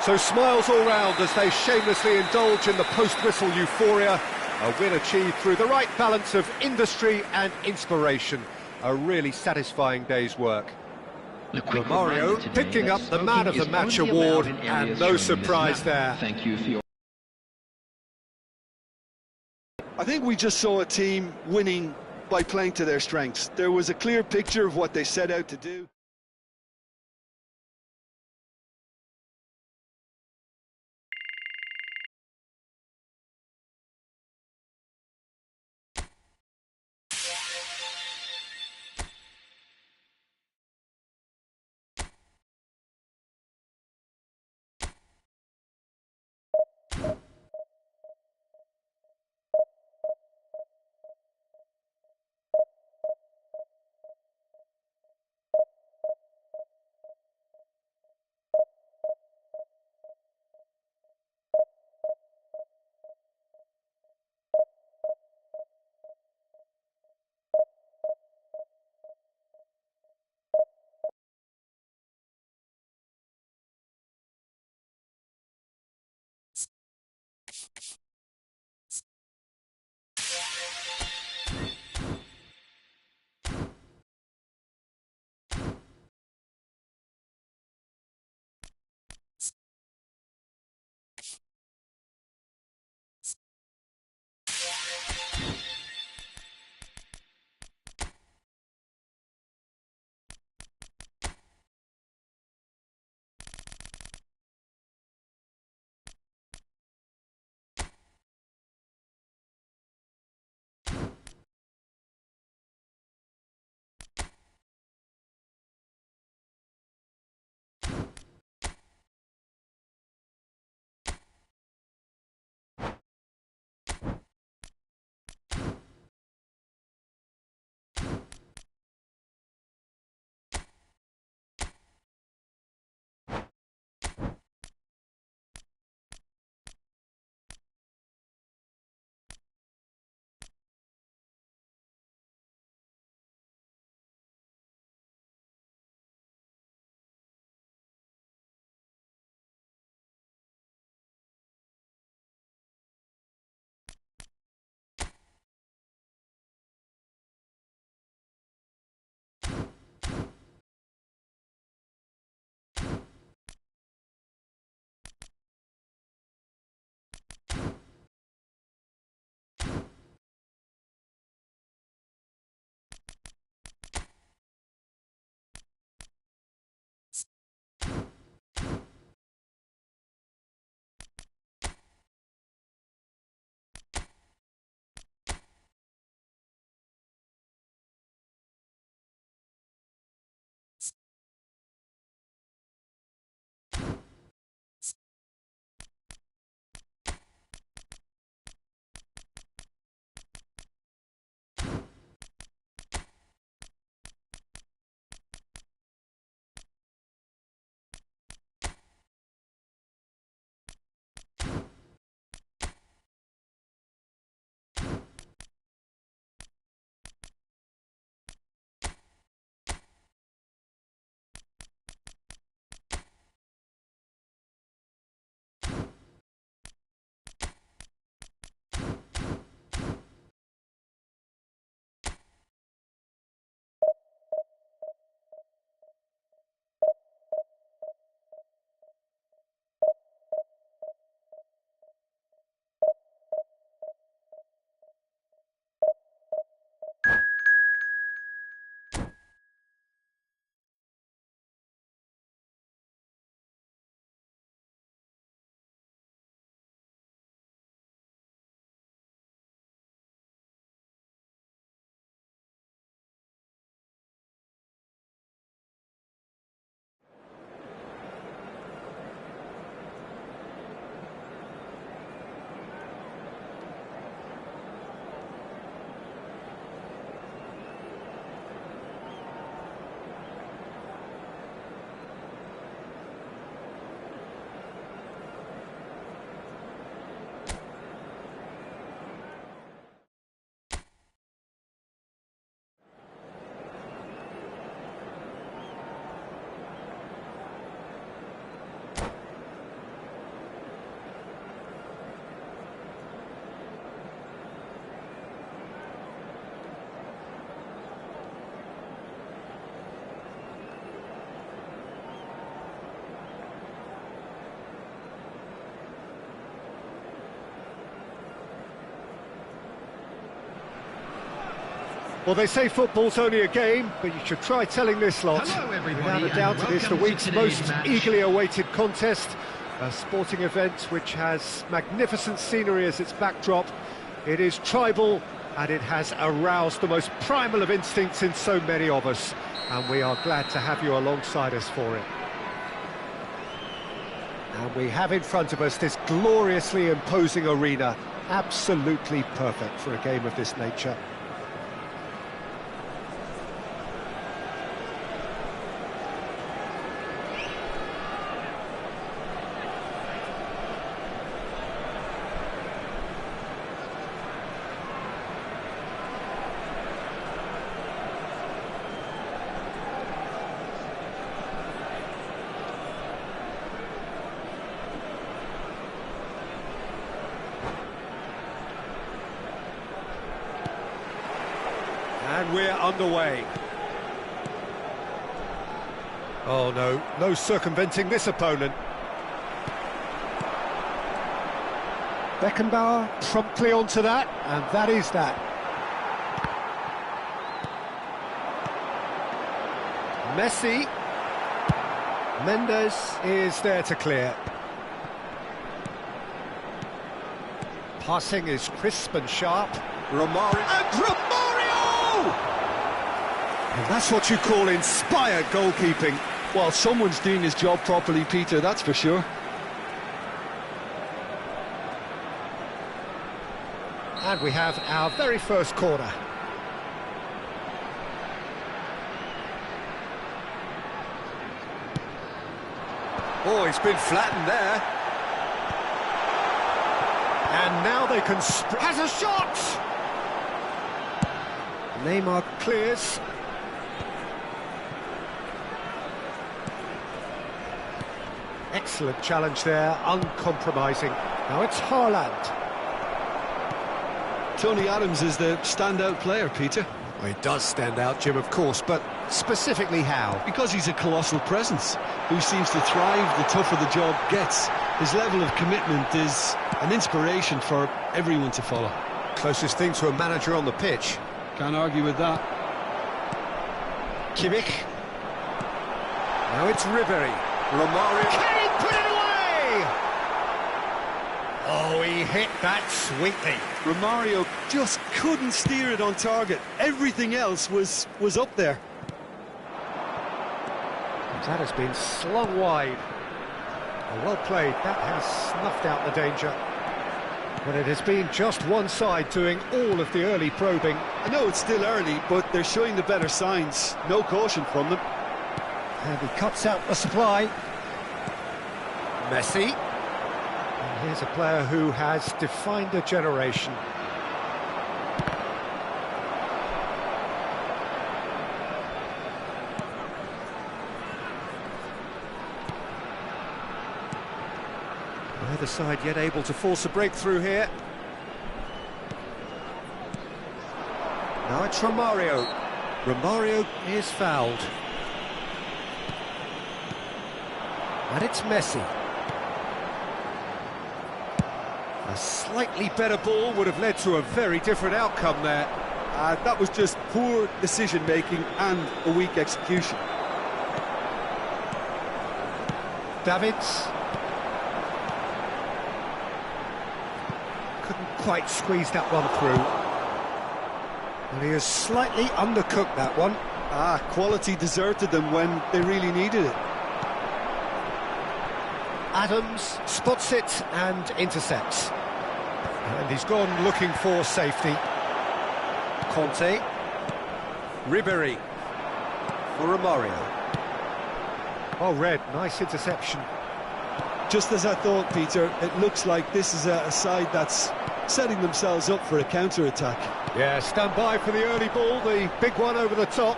So smiles all round as they shamelessly indulge in the post-whistle euphoria. A win achieved through the right balance of industry and inspiration. A really satisfying day's work. Mario picking up the Man of the Match award, and no surprise there.
Thank you for your...
I think we just saw a team winning by playing to their strengths. There was a clear picture of what they set out to do.
Well, they say football's only a game, but you should try telling this lot.
Hello, everybody,
Without a
and
doubt, it is the
welcome to
week's
today's
most
match.
eagerly awaited contest. A sporting event which has magnificent scenery as its backdrop. It is tribal, and it has aroused the most primal of instincts in so many of us. And we are glad to have you alongside us for it. And we have in front of us this gloriously imposing arena. Absolutely perfect for a game of this nature. And we're underway. Oh no, no circumventing this opponent. Beckenbauer promptly onto that, and that is that. Messi. Mendes is there to clear. Passing is crisp and sharp. Romario. And Romario! And that's what you call inspired goalkeeping.
Well, someone's doing his job properly, Peter, that's for sure.
And we have our very first corner. Oh, he's been flattened there. And now they can... has a shot! Neymar clears. Excellent challenge there, uncompromising. Now it's Haaland.
Tony Adams is the standout player, Peter.
Well, he does stand out, Jim, of course, but specifically how?
Because he's a colossal presence who seems to thrive the tougher the job gets. His level of commitment is an inspiration for everyone to follow.
Closest thing to a manager on the pitch.
Can't argue with that.
Kimmich. Now it's Ribery. Romario. Can he put it away? Oh, he hit that sweetly.
Romario just couldn't steer it on target. Everything else was up there.
That has been slung wide. Well played. That has snuffed out the danger. But it has been just one side doing all of the early probing.
I know it's still early, but they're showing the better signs. No caution from them.
And he cuts out the supply. Messi. And here's a player who has defined a generation. Neither side yet able to force a breakthrough here. Now it's Romario. Romario is fouled. And it's Messi. A slightly better ball would have led to a very different outcome there.
That was just poor decision-making and a weak execution.
Davids. Couldn't quite squeeze that one through. And he has slightly undercooked that one.
Quality deserted them when they really needed it.
Adams spots it and intercepts. And he's gone looking for safety. Conte. Ribery. For Romario. Oh, Red, nice interception.
Just as I thought, Peter, it looks like this is a side that's setting themselves up for a counter-attack.
Yeah, stand by for the early ball, the big one over the top.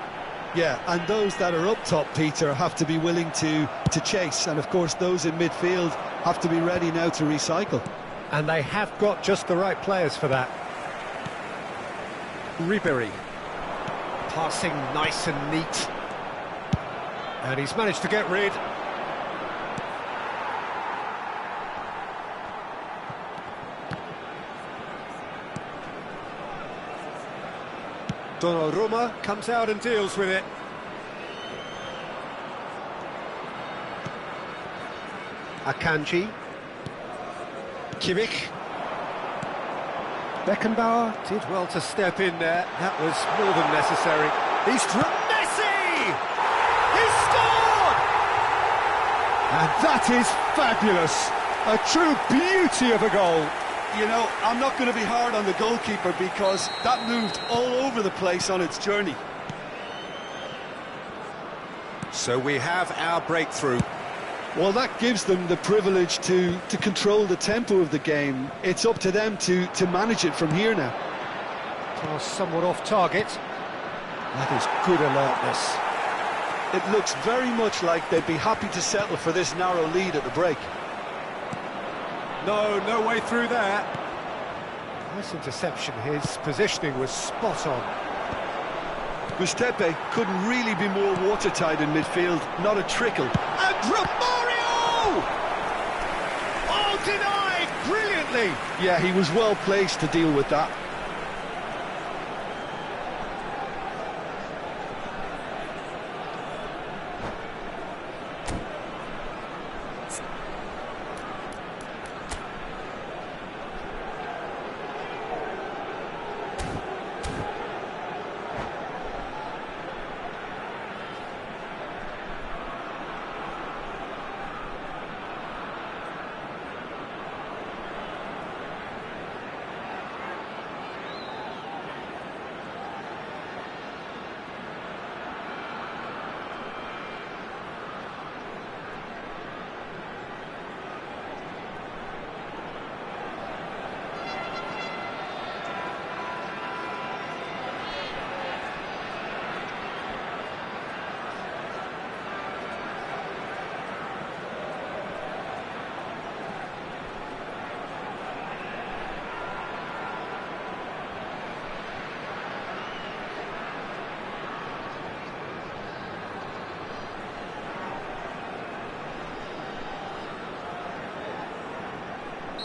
Yeah, and those that are up top, Peter, have to be willing to chase. And, of course, those in midfield have to be ready now to recycle.
And they have got just the right players for that. Ribery. Passing nice and neat. And he's managed to get rid.
Donnarumma comes out and deals with it. Akanji. Kimmich. Beckenbauer did well to step in there. That was more than necessary. He's Messi! He scored!
And that is fabulous. A true beauty of a goal.
You know, I'm not going to be hard on the goalkeeper because that moved all over the place on its journey.
So we have our breakthrough.
Well, that gives them the privilege to control the tempo of the game. It's up to them to manage it from here now.
Pass somewhat off target. That is good alertness.
It looks very much like they'd be happy to settle for this narrow lead at the break.
No way through there. Nice interception. His positioning was spot on.
Gustepe couldn't really be more watertight in midfield, not a trickle.
And Romario! Oh, denied brilliantly.
Yeah, he was well placed to deal with that.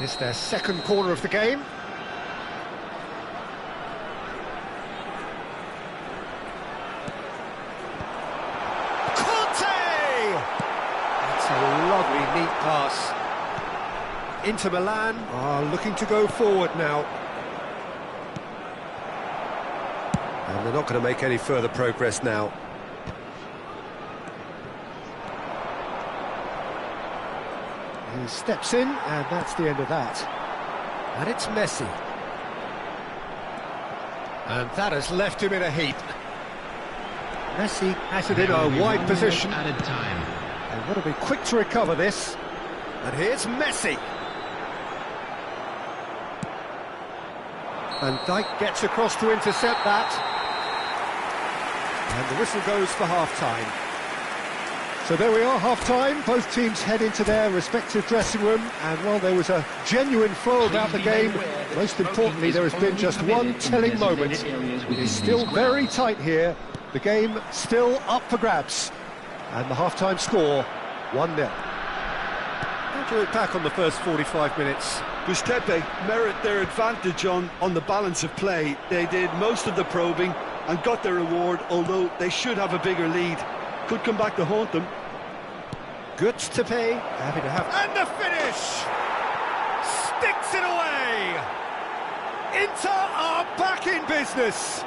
It's their second corner of the game. Conte! That's a lovely, neat pass. Inter Milan are looking to go forward now. And they're not going to make any further progress now. He steps in, and that's the end of that. And it's Messi. And that has left him in a heap. Messi has it in a wide position.
Added time.
And got to be quick to recover this. And here's Messi. And Dijk gets across to intercept that. And the whistle goes for half-time.
So there we are, half-time. Both teams head into their respective dressing room, and while there was a genuine flow about the game, most importantly there has been just one telling moment. It is still very tight here, the game still up for grabs, and the half-time score 1-0.
How do you look back on the first 45 minutes?
Gustepe merit their advantage on the balance of play. They did most of the probing and got their reward, although they should have a bigger lead. Could come back to haunt them.
Goods to pay, happy to have... And the finish! Sticks it away! Inter are back in business!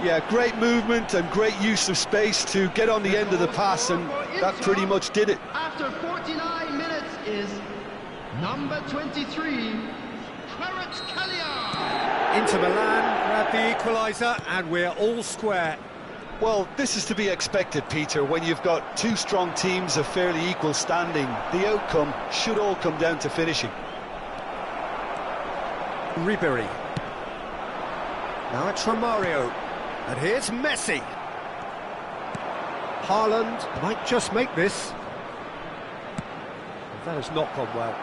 Yeah, great movement and great use of space to get on the end of the pass, and that pretty much did it.
After 49 minutes is number 23,
Inter Milan grab the equaliser, and we're all square.
Well, this is to be expected, Peter, when you've got two strong teams of fairly equal standing. The outcome should all come down to finishing.
Ribery. Now it's Romario. And here's Messi. Haaland might just make this. That has not gone well.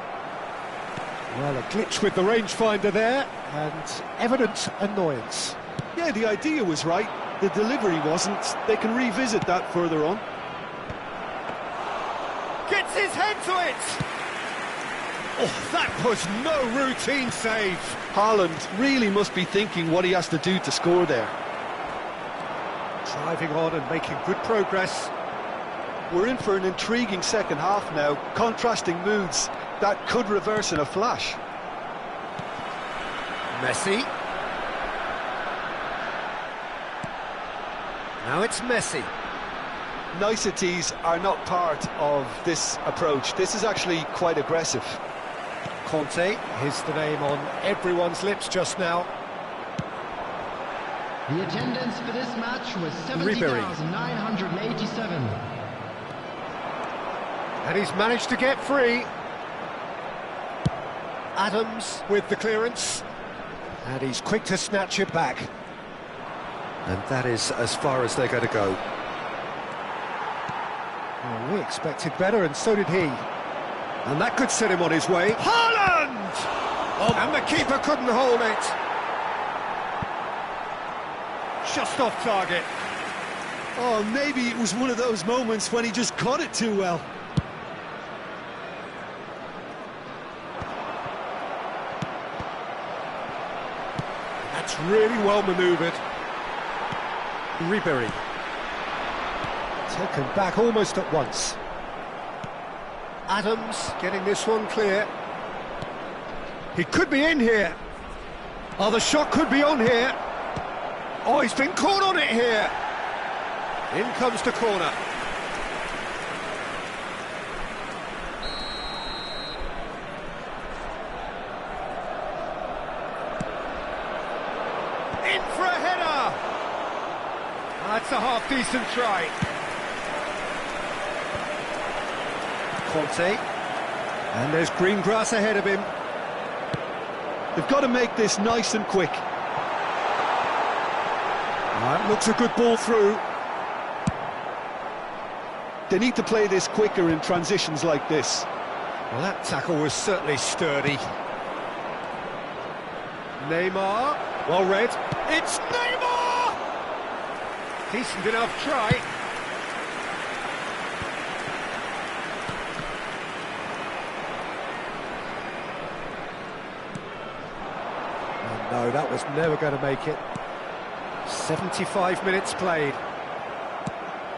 Well, a glitch with the rangefinder there, and evident annoyance.
Yeah, the idea was right, the delivery wasn't. They can revisit that further on.
Gets his head to it!
Oh, that was no routine save.
Haaland really must be thinking what he has to do to score there.
Driving on and making good progress.
We're in for an intriguing second half now, contrasting moods that could reverse in a flash.
Messi. Now it's Messi.
Niceties are not part of this approach. This is actually quite aggressive.
Conte is the name on everyone's lips just now.
The attendance for this match was 70,987.
And he's managed to get free. Adams with the clearance. And he's quick to snatch it back. And that is as far as they're going to go. Well, we expected better, and so did he. And that could set him on his way. Haaland! Oh, and the keeper couldn't hold it. Just off target.
Oh, maybe it was one of those moments when he just caught it too well.
That's really well manoeuvred. Ribery. Taken back almost at once. Adams getting this one clear. He could be in here. Oh, the shot could be on here. Oh, he's been caught on it here. In comes the corner. In for a header. That's a half-decent try. Conte. And there's green grass ahead of him.
They've got to make this nice and quick.
That looks a good ball through.
They need to play this quicker in transitions like this.
Well, that tackle was certainly sturdy. Neymar, well read. It's Neymar! Decent enough try. Oh, no, that was never going to make it. 75 minutes played.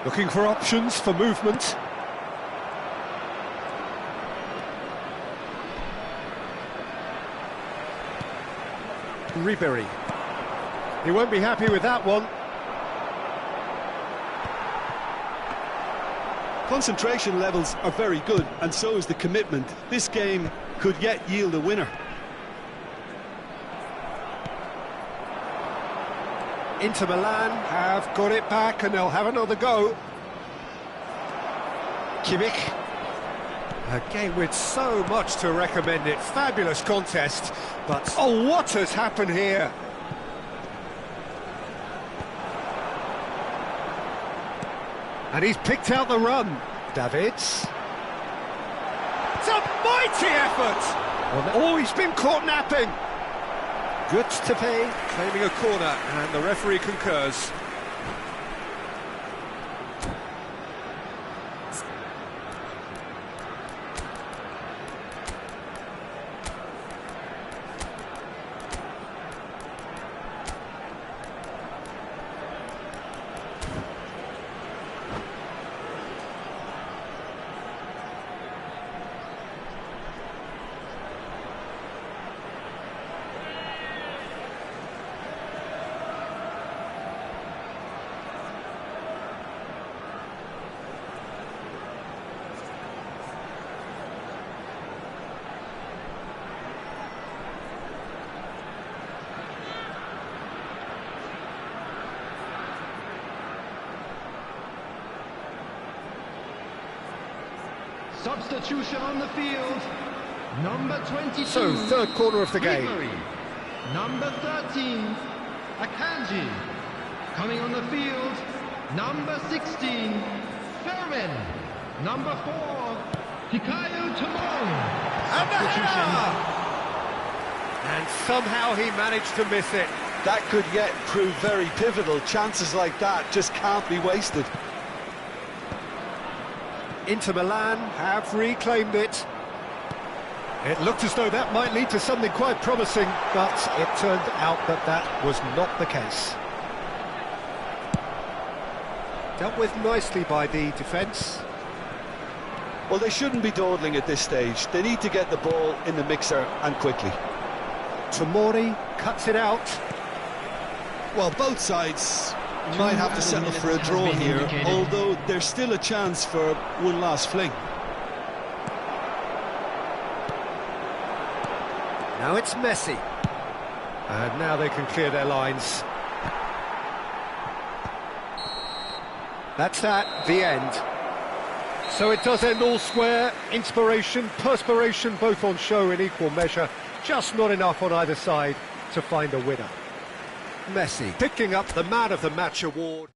Looking for options for movement. Ribery. He won't be happy with that one.
Concentration levels are very good, and so is the commitment. This game could yet yield a winner.
Inter Milan have got it back, and they'll have another go. Kimmich. A game with so much to recommend it. Fabulous contest, but oh, what has happened here? And he's picked out the run. Davids. It's a mighty effort! Oh, he's been caught napping. Good to pay, claiming a corner, and the referee concurs.
Substitution on the field. Number 22.
So, third quarter of the game.
Ribery. Number 13, Akanji. Coming on the field, number 16, Fermin. Number 4, Fikayo Tomori.
And the header! And somehow he managed to miss it.
That could yet prove very pivotal. Chances like that just can't be wasted.
Inter Milan have reclaimed it. It looked as though that might lead to something quite promising, but it turned out that that was not the case. Dealt with nicely by the defence.
Well, they shouldn't be dawdling at this stage. They need to get the ball in the mixer and quickly.
Tomori cuts it out.
Well, both sides might have to settle for a draw here, although there's still a chance for one last fling.
Now it's Messi. And now they can clear their lines. That's that, the end. So it does end all square. Inspiration, perspiration, both on show in equal measure. Just not enough on either side to find a winner. Messi picking up the Man of the Match award.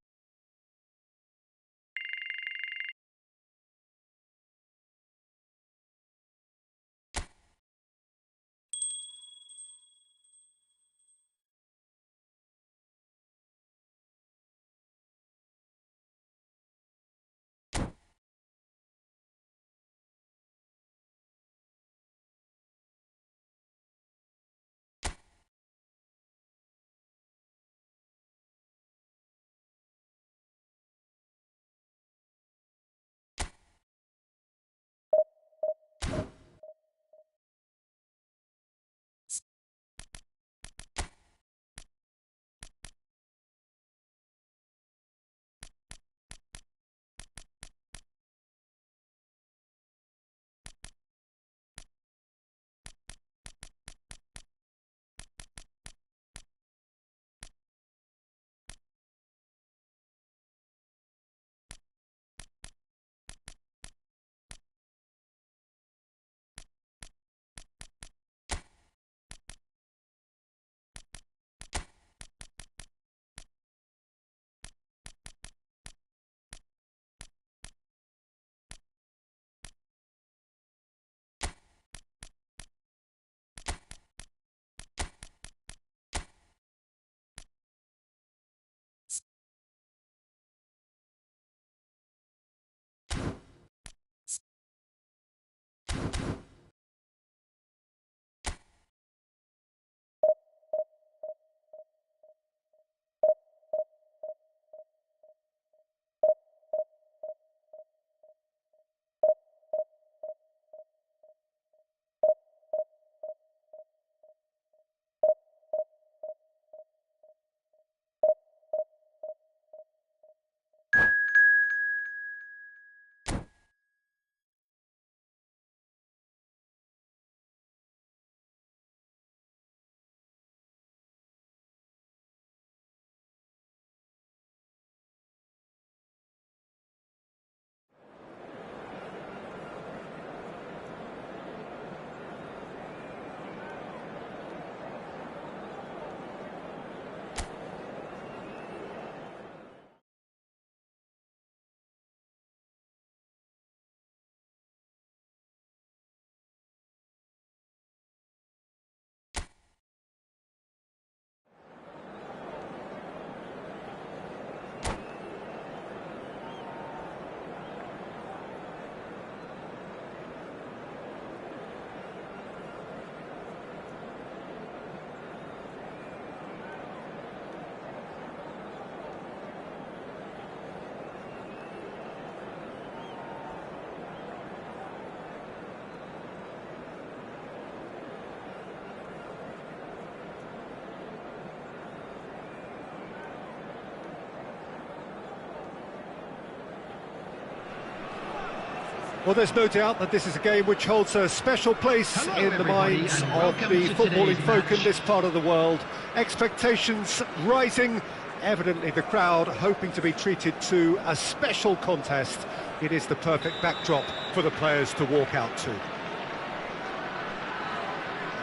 Well, there's no doubt that this is a game which holds a special place in the minds of the footballing folk in this part of the world. Expectations rising, evidently the crowd hoping to be treated to a special contest. It is the perfect backdrop for the players to walk out to.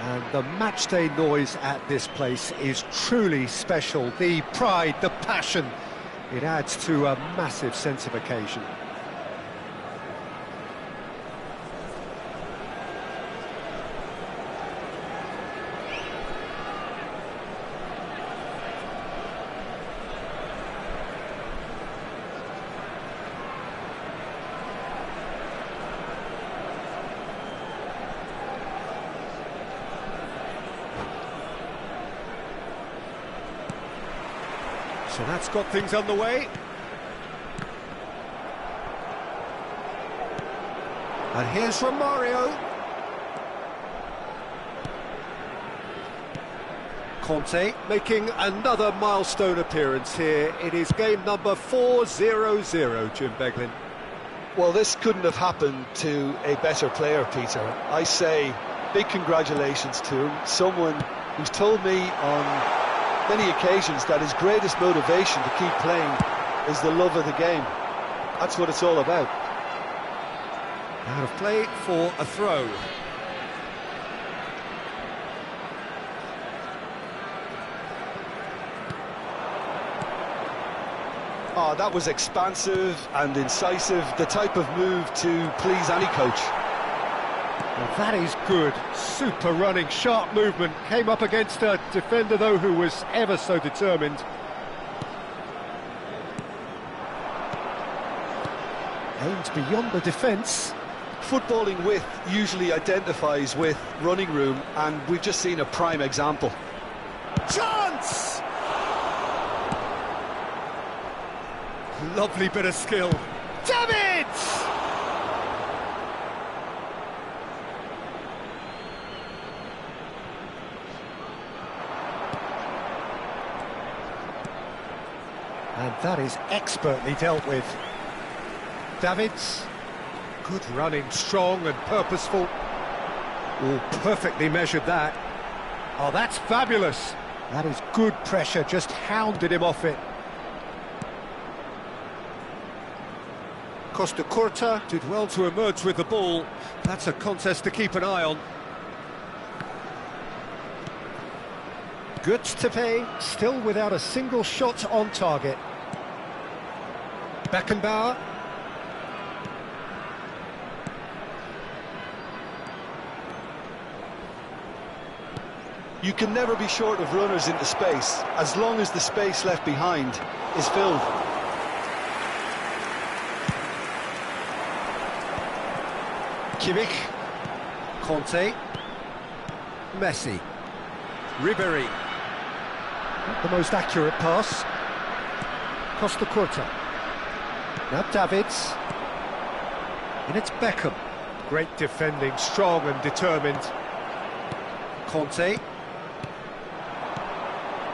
And the matchday noise at this place is truly special. The pride, the passion, it adds to a massive sense of occasion.
So that's got things underway. And here's Romario. Conte making another milestone appearance here. It is game number 4-0-0, Jim Beglin.
Well, this couldn't have happened to a better player, Peter. I say big congratulations to him. Someone who's told me on many occasions that his greatest motivation to keep playing is the love of the game. That's what it's all about.
Out of play for a throw.
Oh, that was expansive and incisive, the type of move to please any coach.
Well, that is good. Super running, sharp movement. Came up against a defender, though, who was ever so determined.
Aimed beyond the defence.
Footballing width usually identifies with running room, and we've just seen a prime example.
Chance! Lovely bit of skill. David! And that is expertly dealt with. Davids. Good running, strong and purposeful. Oh, perfectly measured that. Oh, that's fabulous. That is good pressure, just hounded him off it. Costa Curta did well to emerge with the ball. That's a contest to keep an eye on. Götze still without a single shot on target. Beckenbauer.
You can never be short of runners into space, as long as the space left behind is filled.
Kimmich. Conte. Messi. Ribéry. Not the most accurate pass. Costa Curta. Now Davids. And it's Beckham.
Great defending, strong and determined.
Conte.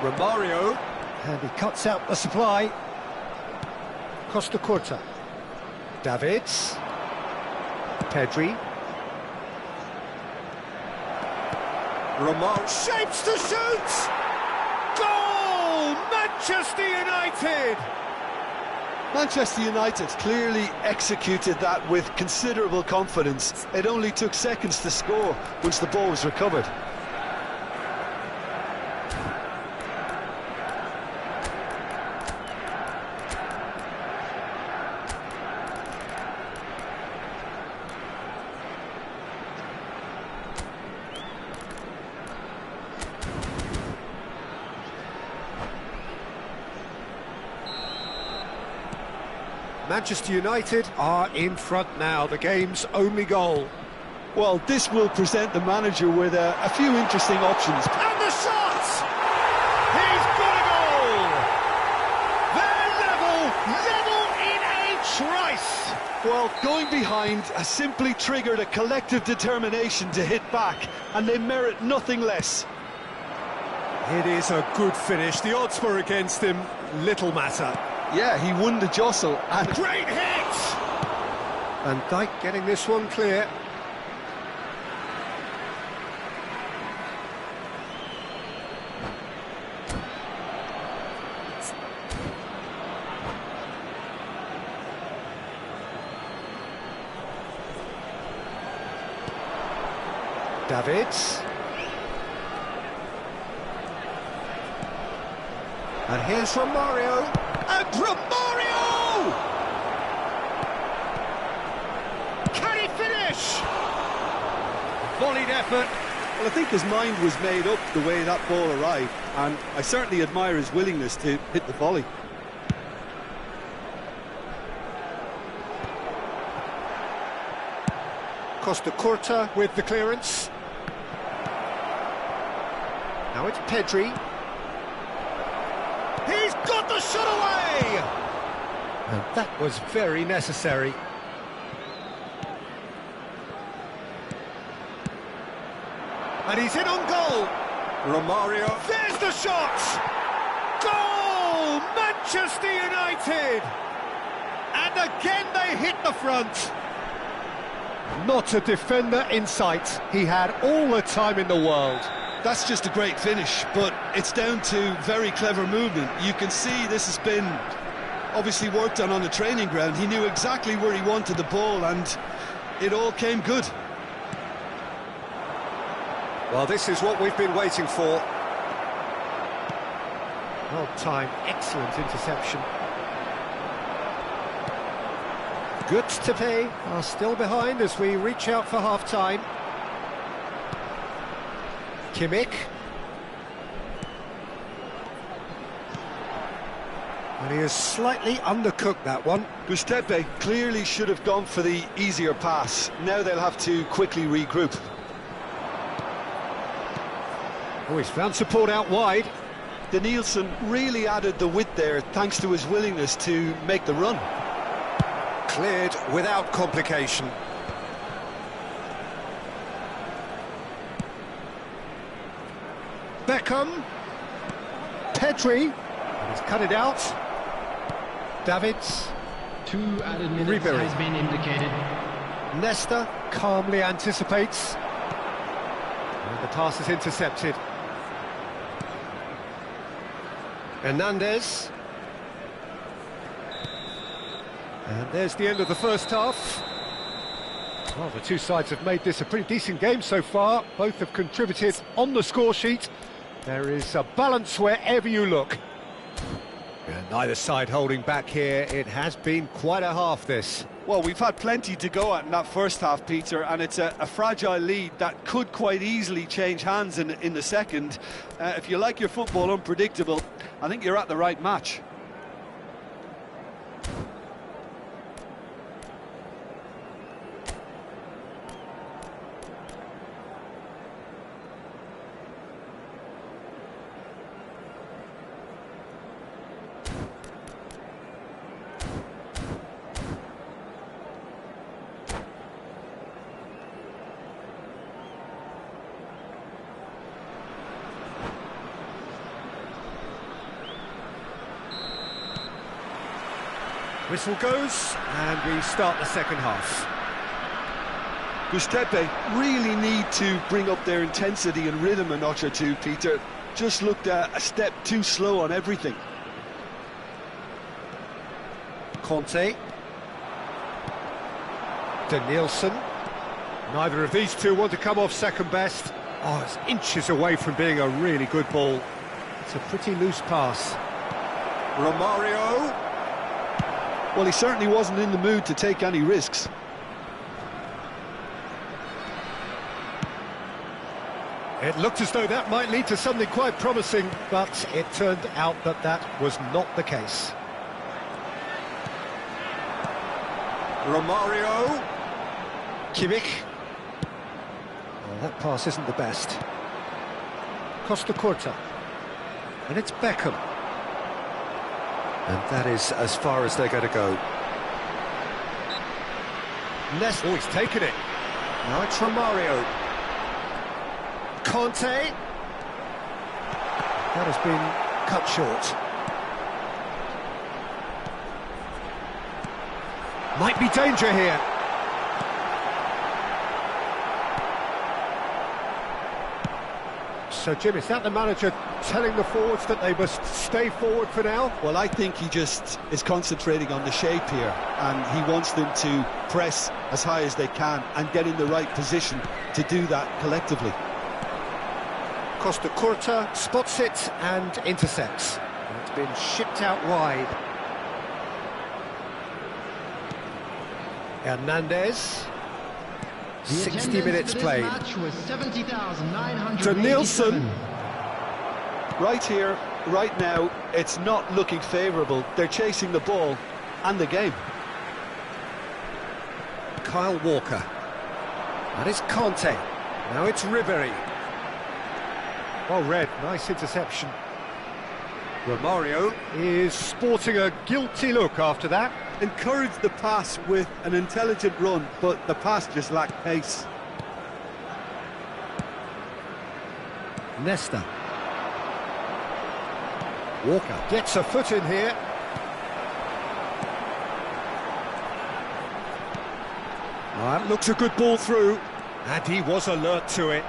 Romario. And he cuts out the supply. Costa Curta. Davids. Pedri. Romario shapes to shoot! Goal! Manchester United!
Manchester United clearly executed that with considerable confidence. It only took seconds to score once the ball was recovered.
Manchester United are in front now, the game's only goal.
Well, this will present the manager with a few interesting options.
And the shot! He's got a goal! They're level in a trice!
Well, going behind has simply triggered a collective determination to hit back, and they merit nothing less.
It is a good finish. The odds were against him, little matter.
Yeah, he won the jostle, and
Great hit! Van Dijk getting this one clear. Davids. And here's Romario. And Romario! Can he finish? Volleyed effort.
well, I think his mind was made up the way that ball arrived, and I certainly admire his willingness to hit the volley.
Costa Curta with the clearance. Now it's Pedri. He's got the shot away! And that was very necessary. And he's in on goal. Romario. There's the shot! Goal! Manchester United! And again they hit the front. Not a defender in sight. He had all the time in the world.
That's just a great finish, but it's down to very clever movement. You can see this has been obviously worked on the training ground. He knew exactly where he wanted the ball, and it all came good.
Well, this is what we've been waiting for. Well timed, excellent interception. Good to pay, are still behind as we reach out for half-time. Kimmich. And he has slightly undercooked that one.
Gustepe clearly should have gone for the easier pass. Now they'll have to quickly regroup.
Oh, he's found support out wide.
Danielson really added the width there thanks to his willingness to make the run.
Cleared without complication. Beckham. Pedri. He's cut it out. Davids.
2 added minutes
Ribery
has been indicated.
Nesta calmly anticipates. And the pass is intercepted. Hernandez. And there's the end of the first half. Well, the two sides have made this a pretty decent game so far. Both have contributed on the score sheet. There is a balance wherever you look. And neither side holding back here. It has been quite a half, this.
Well, we've had plenty to go at in that first half, Peter, and it's a fragile lead that could quite easily change hands in the second. If you like your football unpredictable, I think you're at the right match.
Whistle goes, and we start the second half.
Gustepe really need to bring up their intensity and rhythm a notch or two, Peter. Just looked a step too slow on everything.
Conte. Danielson. Neither of these two want to come off second best. Oh, it's inches away from being a really good ball. It's a pretty loose pass. Romario.
Well, he certainly wasn't in the mood to take any risks.
It looked as though that might lead to something quite promising, but it turned out that that was not the case. Romario. Kimmich. Well, that pass isn't the best. Costa Curta. And it's Beckham. And that is as far as they're going to go. Nesta. Oh, he's taken it. Now it's Romario. Conte. That has been cut short. Might be danger here. So, Jim, is that the manager telling the forwards that they must stay forward for now?
Well, I think he just is concentrating on the shape here, and he wants them to press as high as they can and get in the right position to do that collectively.
Costa Curta spots it and intercepts. It's been shipped out wide. Hernandez. 60 minutes played.
Danielson. Right here, right now, it's not looking favourable. They're chasing the ball and the game.
Kyle Walker. That is Conte. Now it's Ribery. Well read, nice interception.
Romario is sporting a guilty look after that.
Encouraged the pass with an intelligent run, but the pass just lacked pace.
Nesta. Walker gets a foot in here. That looks a good ball through, and he was alert to it.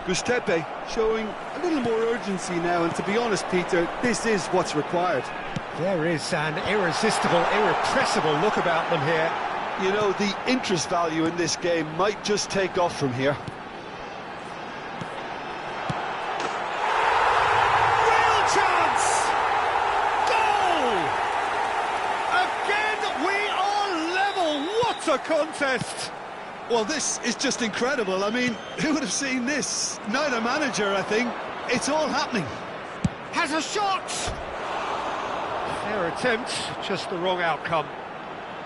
Gustepe showing a little more urgency now, and to be honest, Peter, this is what's required.
There is an irresistible, irrepressible look about them here.
You know, the interest value in this game might just take off from here.
Real chance! Goal! Again, we are level. What a contest!
Well, this is just incredible. I mean, who would have seen this? Neither manager, I think. It's all happening.
Has a shot! Fair attempt, just the wrong outcome.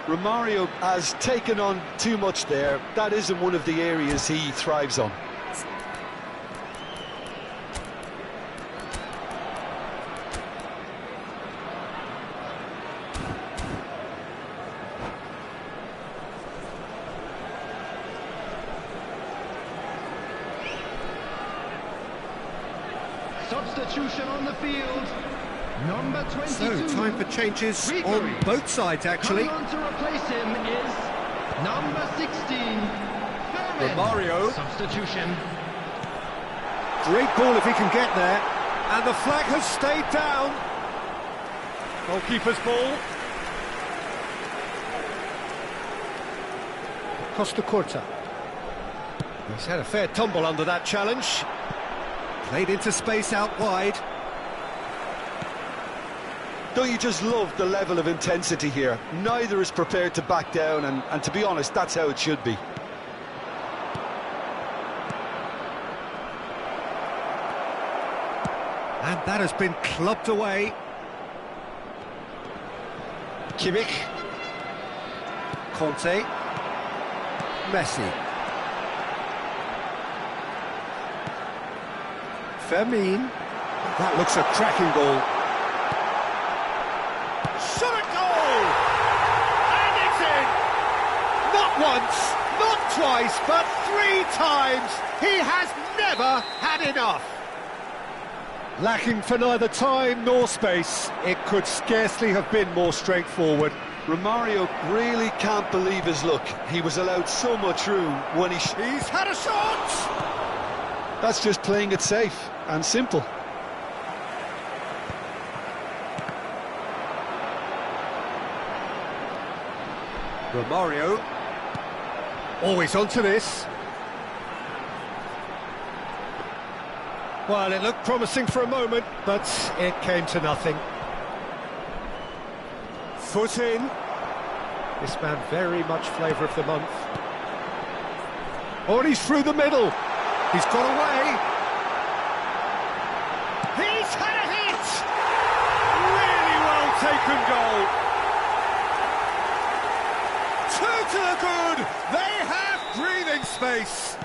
Romario has taken on too much there. That isn't one of the areas he thrives on.
Substitution on the field. Number 22.
So, time for changes on both sides, actually.
Coming on to replace him is number 16.
Romario.
Substitution.
Great ball if he can get there. And the flag has stayed down. Goalkeeper's ball. Costa Curta. He's had a fair tumble under that challenge. Played into space out wide.
Don't you just love the level of intensity here? Neither is prepared to back down, and to be honest, that's how it should be.
And that has been clubbed away. Kimmich. Conte. Messi. Fermin. That looks a cracking goal. Shot at goal! And it's in! Not once, not twice, but 3 times! He has never had enough! Lacking for neither time nor space, it could scarcely have been more straightforward.
Romario really can't believe his luck. He was allowed so much room when
He's had a shot!
That's just playing it safe and simple.
Romario. Always onto this. Well, it looked promising for a moment, but it came to nothing. Foot in. This man very much flavour of the month. Oh, and he's through the middle. He's got away. He's had a hit! Really well taken goal. 2 to the good. They have breathing space.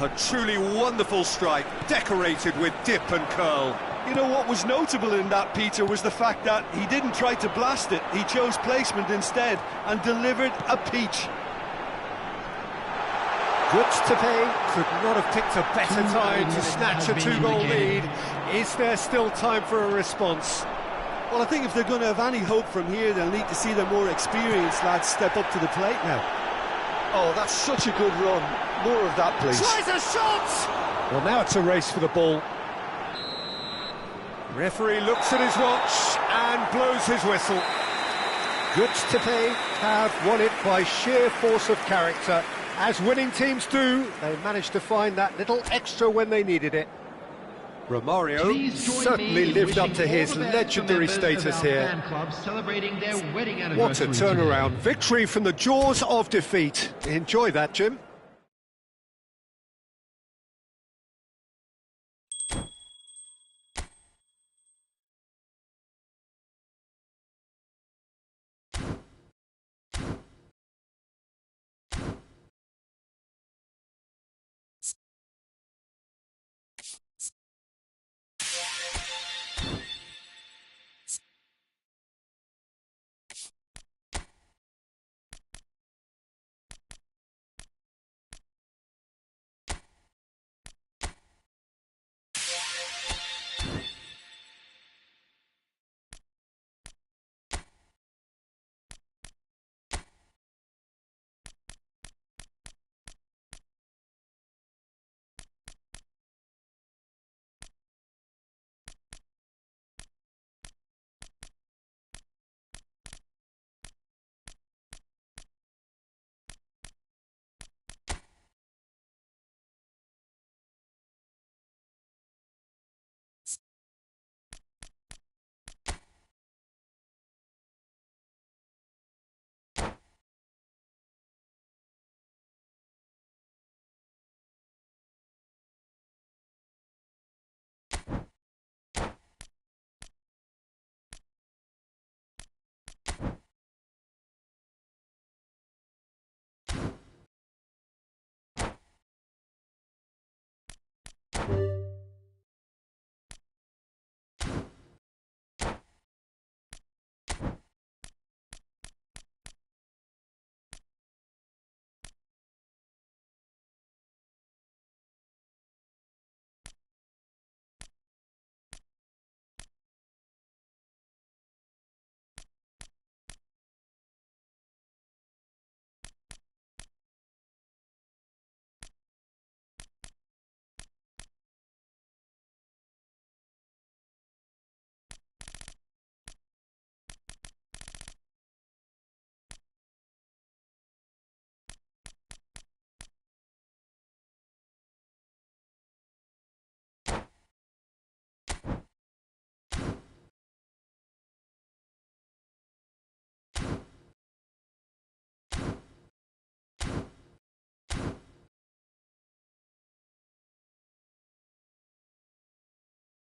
A truly wonderful strike, decorated with dip and curl.
You know what was notable in that, Peter, was the fact that he didn't try to blast it. He chose placement instead and delivered a peach.
Gustepe could not have picked a better time to snatch a 2-goal lead. Is there still time for a response?
Well, I think if they're going to have any hope from here, they'll need to see the more experienced lads step up to the plate now. Oh, that's such a good run. More of that, please.
Tries a shot! Well, now it's a race for the ball. Referee looks at his watch and blows his whistle. Gustepe have won it by sheer force of character. As winning teams do, they managed to find that little extra when they needed it. Romario certainly lived up to his legendary status here. What a turnaround. Victory from the jaws of defeat. Enjoy that, Jim.
Bye.